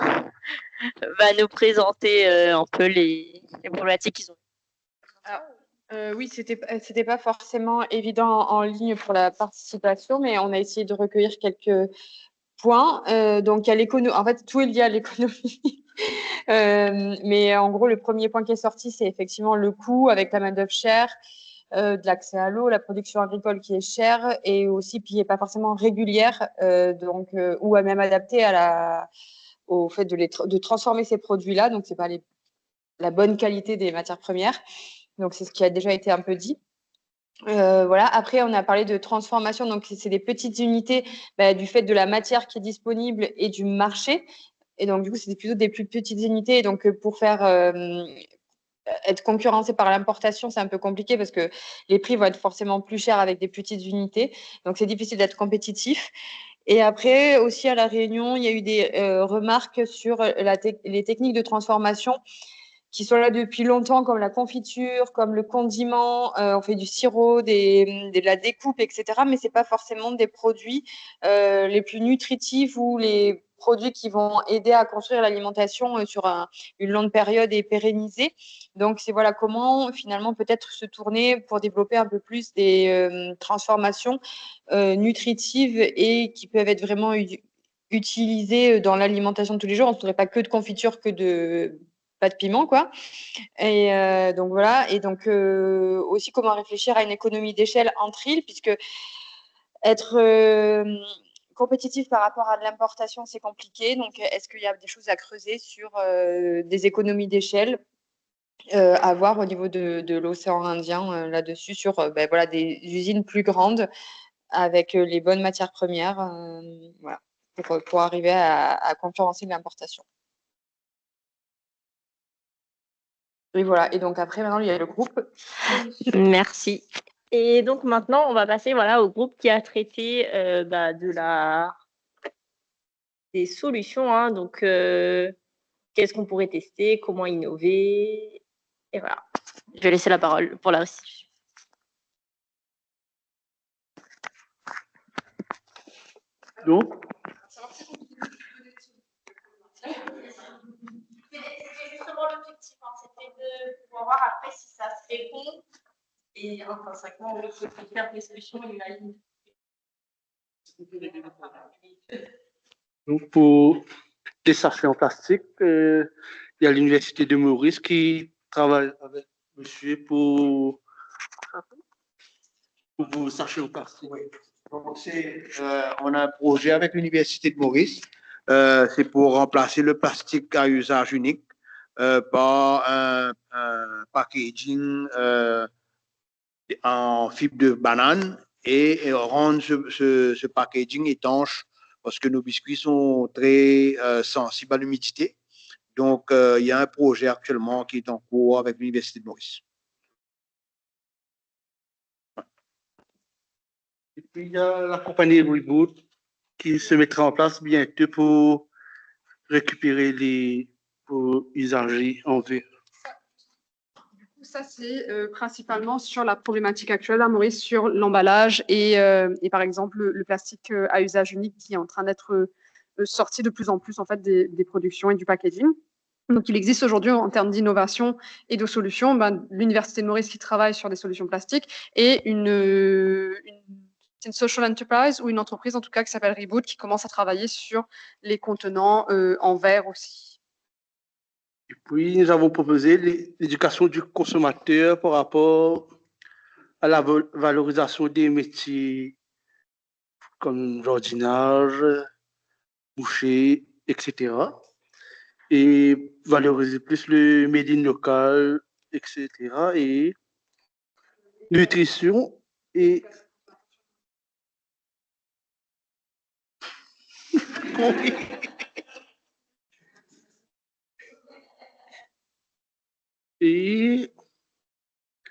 présenter un peu les problématiques qu'ils ont. Alors, oui, c'était pas forcément évident en ligne pour la participation, mais on a essayé de recueillir quelques points. Donc, il y a l'économie. En fait, tout est lié à l'économie. Mais en gros, le premier point qui est sorti, c'est effectivement le coût avec la main-d'œuvre chère, de l'accès à l'eau, la production agricole qui est chère et aussi qui n'est pas forcément régulière, ou même adaptée au fait de transformer ces produits-là. Donc, c'est pas la bonne qualité des matières premières. Donc, c'est ce qui a déjà été un peu dit. Voilà. Après, on a parlé de transformation. Donc, c'est des petites unités du fait de la matière qui est disponible et du marché. Et donc, du coup, c'est plutôt des plus petites unités. Et donc, pour faire être concurrencé par l'importation, c'est un peu compliqué parce que les prix vont être forcément plus chers avec des petites unités. Donc, c'est difficile d'être compétitif. Et après, aussi à La Réunion, il y a eu des remarques sur les techniques de transformation qui sont là depuis longtemps, comme la confiture, comme le condiment, on fait du sirop, de la découpe, etc. Mais c'est pas forcément des produits les plus nutritifs ou les produits qui vont aider à construire l'alimentation sur une longue période et pérenniser. Donc, c'est voilà comment finalement peut-être se tourner pour développer un peu plus des transformations nutritives et qui peuvent être vraiment utilisées dans l'alimentation de tous les jours. On ne ferait pas que de confiture, pas de piment, quoi. Et donc voilà. Et donc aussi comment réfléchir à une économie d'échelle entre îles, puisque être compétitif par rapport à de l'importation, c'est compliqué. Donc, est-ce qu'il y a des choses à creuser sur des économies d'échelle à voir au niveau de l'océan Indien là-dessus, sur voilà, des usines plus grandes avec les bonnes matières premières, voilà, pour arriver à concurrencer l'importation. Et voilà. Et donc après, maintenant, il y a le groupe. Merci. Et donc maintenant, on va passer voilà, au groupe qui a traité des solutions. Hein. Donc, qu'est-ce qu'on pourrait tester, comment innover. Et voilà. Je vais laisser la parole pour la restitution. Donc, c'était justement l'objectif, hein, c'était de pouvoir voir après si ça se répond et intrinsèquement on peut faire des solutions et la ligne. donc pour les sachets en plastique, il y a l'Université de Maurice qui travaille avec monsieur pour vos sachets en plastique. Oui. Donc, on a un projet avec l'Université de Maurice. C'est pour remplacer le plastique à usage unique par un packaging en fibre de banane et rendre ce packaging étanche parce que nos biscuits sont très sensibles à l'humidité. Donc, il y a un projet actuellement qui est en cours avec l'Université de Maurice. Et puis, il y a la compagnie Reboot qui se mettra en place bientôt pour récupérer les usagers en verre. Ça, c'est principalement sur la problématique actuelle à Maurice, sur l'emballage et par exemple le plastique à usage unique qui est en train d'être sorti de plus en plus en fait, des productions et du packaging. Donc, il existe aujourd'hui en termes d'innovation et de solutions, l'Université de Maurice qui travaille sur des solutions plastiques et une social enterprise ou une entreprise en tout cas qui s'appelle Reboot qui commence à travailler sur les contenants en verre aussi. Et puis, nous avons proposé l'éducation du consommateur par rapport à la valorisation des métiers comme jardinage, boucher, etc. Et valoriser plus le made in local, etc. Et nutrition et et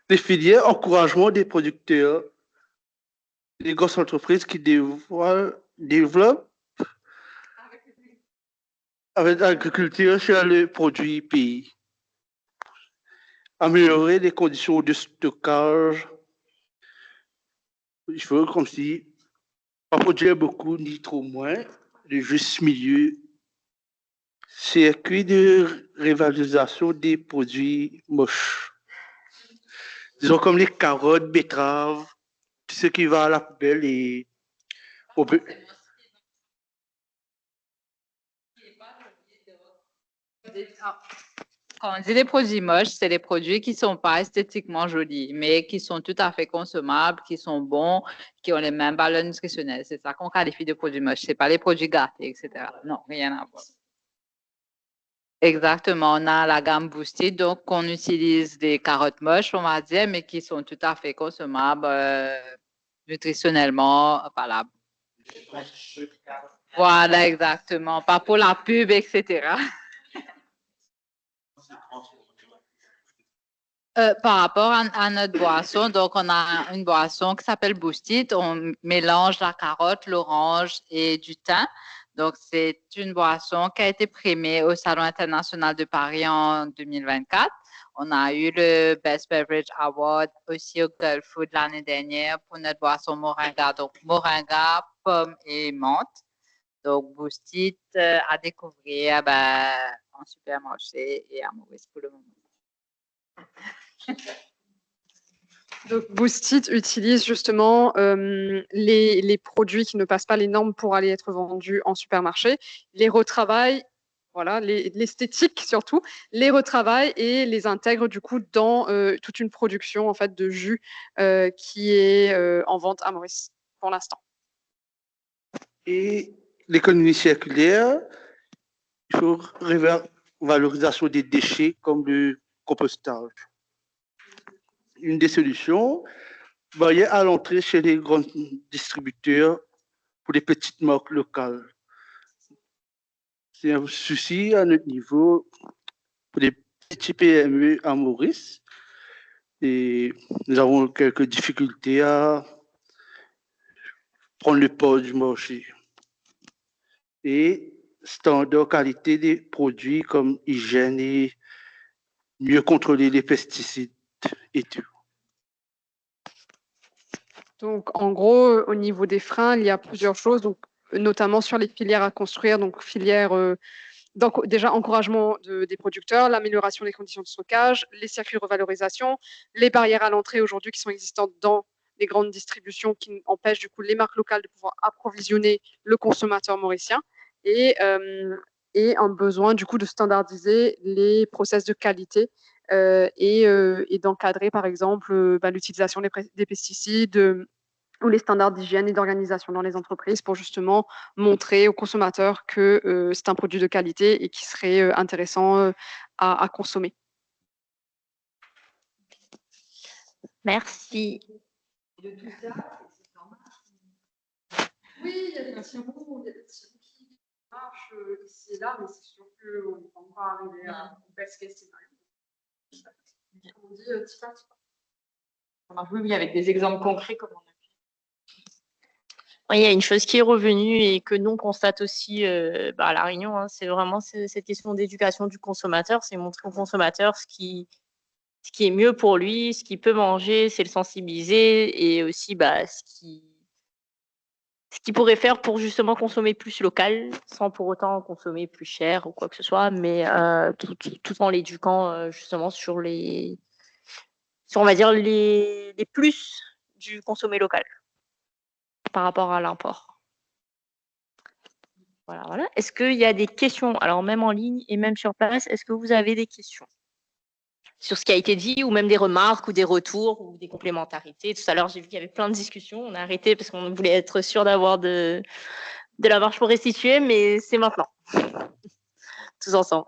les filières, encouragement des producteurs, des grosses entreprises qui développent avec l'agriculture sur le produit pays. Améliorer les conditions de stockage. Il faut comme si pas produire beaucoup ni trop moins, le juste milieu. Circuit de révalorisation des produits moches. Disons comme les carottes, betteraves, tout ce qui va à la poubelle et on peut. Quand on dit des produits moches, c'est des produits qui ne sont pas esthétiquement jolis, mais qui sont tout à fait consommables, qui sont bons, qui ont les mêmes valeurs nutritionnelles. C'est ça qu'on qualifie de produits moches. Ce n'est pas les produits gâtés, etc. Non, rien à voir. Exactement. On a la gamme Boosted, donc on utilise des carottes moches, on va dire, mais qui sont tout à fait consommables, nutritionnellement valables. Voilà, exactement. Pas pour la pub, etc. Par rapport à notre boisson, donc on a une boisson qui s'appelle Boosted. On mélange la carotte, l'orange et du thym. Donc, c'est une boisson qui a été primée au Salon international de Paris en 2024. On a eu le Best Beverage Award aussi au Gulf Food l'année dernière pour notre boisson Moringa. Donc, Moringa, pomme et menthe. Donc, Boosted à découvrir en supermarché et à Maurice pour le moment. Donc, Boosted utilise justement les produits qui ne passent pas les normes pour aller être vendus en supermarché, les retravaille, voilà, l'esthétique surtout, les retravaille et les intègre du coup dans toute une production en fait de jus qui est en vente à Maurice pour l'instant. Et l'économie circulaire, il faut valorisation des déchets comme le compostage. Une des solutions, varier à l'entrée chez les grands distributeurs pour les petites marques locales. C'est un souci à notre niveau pour les petits PME à Maurice. Et nous avons quelques difficultés à prendre le pas du marché. Et standard qualité des produits comme hygiène et mieux contrôler les pesticides et tout. Donc, en gros, au niveau des freins, il y a plusieurs choses, donc, notamment sur les filières à construire, donc filières, donc déjà encouragement des producteurs, l'amélioration des conditions de stockage, les circuits de revalorisation, les barrières à l'entrée aujourd'hui qui sont existantes dans les grandes distributions qui empêchent du coup les marques locales de pouvoir approvisionner le consommateur mauricien et un besoin du coup de standardiser les process de qualité et d'encadrer par exemple l'utilisation des pesticides ou les standards d'hygiène et d'organisation dans les entreprises pour justement montrer aux consommateurs que c'est un produit de qualité et qui serait intéressant à consommer. Merci. Oui, il y a des petits bouts qui marchent ici et là, mais c'est sûr qu'on ne peut pas arriver à une best case scénario. On dit petit pas, petit pas. Oui, avec des exemples concrets comme on a. Oui, il y a une chose qui est revenue et que nous on constate aussi à La Réunion, hein, c'est vraiment cette question d'éducation du consommateur, c'est montrer au consommateur ce qui est mieux pour lui, ce qu'il peut manger, c'est le sensibiliser et aussi ce qu'il pourrait faire pour justement consommer plus local, sans pour autant consommer plus cher ou quoi que ce soit, mais tout en l'éduquant justement sur on va dire les plus du consommer local par rapport à l'import. Voilà. Est-ce qu'il y a des questions, alors même en ligne et même sur place, est-ce que vous avez des questions sur ce qui a été dit ou même des remarques ou des retours ou des complémentarités? Tout à l'heure, j'ai vu qu'il y avait plein de discussions. On a arrêté parce qu'on voulait être sûr d'avoir de la marge pour restituer, mais c'est maintenant. Tous ensemble.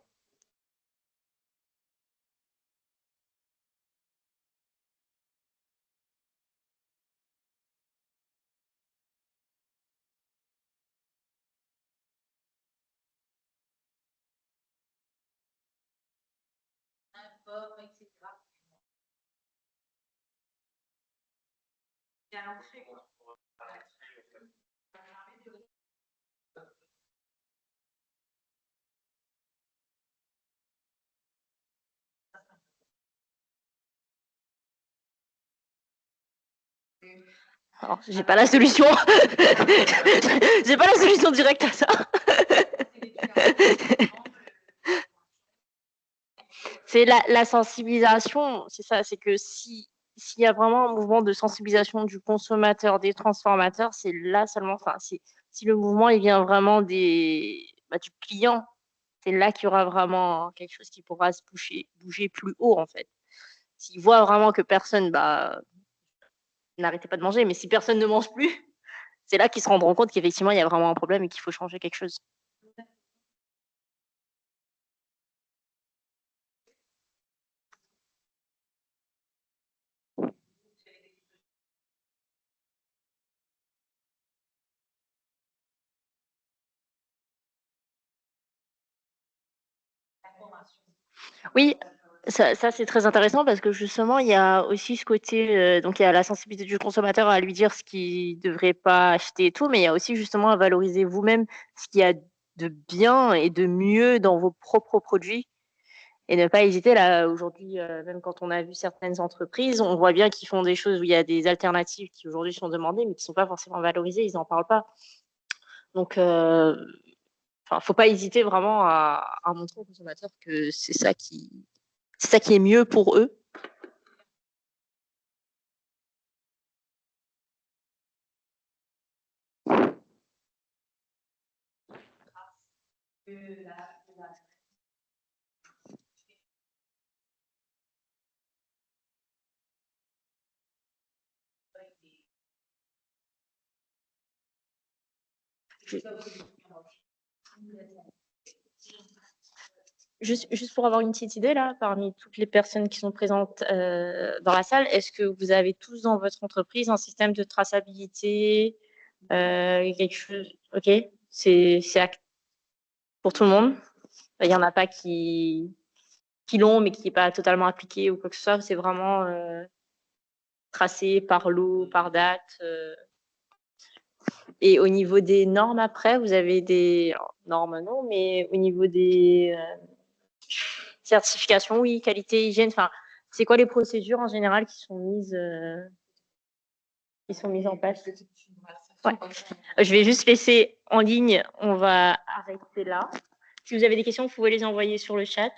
Alors, j'ai pas la solution. J'ai pas la solution directe à ça. C'est la sensibilisation, c'est ça, c'est que s'il y a vraiment un mouvement de sensibilisation du consommateur, des transformateurs, c'est là seulement, enfin, si le mouvement il vient vraiment du client, c'est là qu'il y aura vraiment quelque chose qui pourra se bouger plus haut, en fait. S'ils voient vraiment que personne, n'arrêtez pas de manger, mais si personne ne mange plus, c'est là qu'ils se rendront compte qu'effectivement, il y a vraiment un problème et qu'il faut changer quelque chose. Oui, ça c'est très intéressant parce que justement, il y a aussi ce côté, donc il y a la sensibilité du consommateur à lui dire ce qu'il ne devrait pas acheter et tout, mais il y a aussi justement à valoriser vous-même ce qu'il y a de bien et de mieux dans vos propres produits et ne pas hésiter. Là, aujourd'hui, même quand on a vu certaines entreprises, on voit bien qu'ils font des choses où il y a des alternatives qui aujourd'hui sont demandées, mais qui ne sont pas forcément valorisées, ils n'en parlent pas. Donc, faut pas hésiter vraiment à montrer aux consommateurs que c'est ça qui est mieux pour eux. Juste pour avoir une petite idée, là, parmi toutes les personnes qui sont présentes dans la salle, est-ce que vous avez tous dans votre entreprise un système de traçabilité, quelque chose? Ok, c'est pour tout le monde. Il n'y en a pas qui l'ont, mais qui n'est pas totalement appliqué ou quoi que ce soit. C'est vraiment tracé par lot, par date. Et au niveau des normes, après, vous avez des normes, non, mais au niveau des certifications, oui, qualité, hygiène, enfin, c'est quoi les procédures en général qui sont mises en place? Ouais. Je vais juste laisser en ligne, on va arrêter là. Si vous avez des questions, vous pouvez les envoyer sur le chat.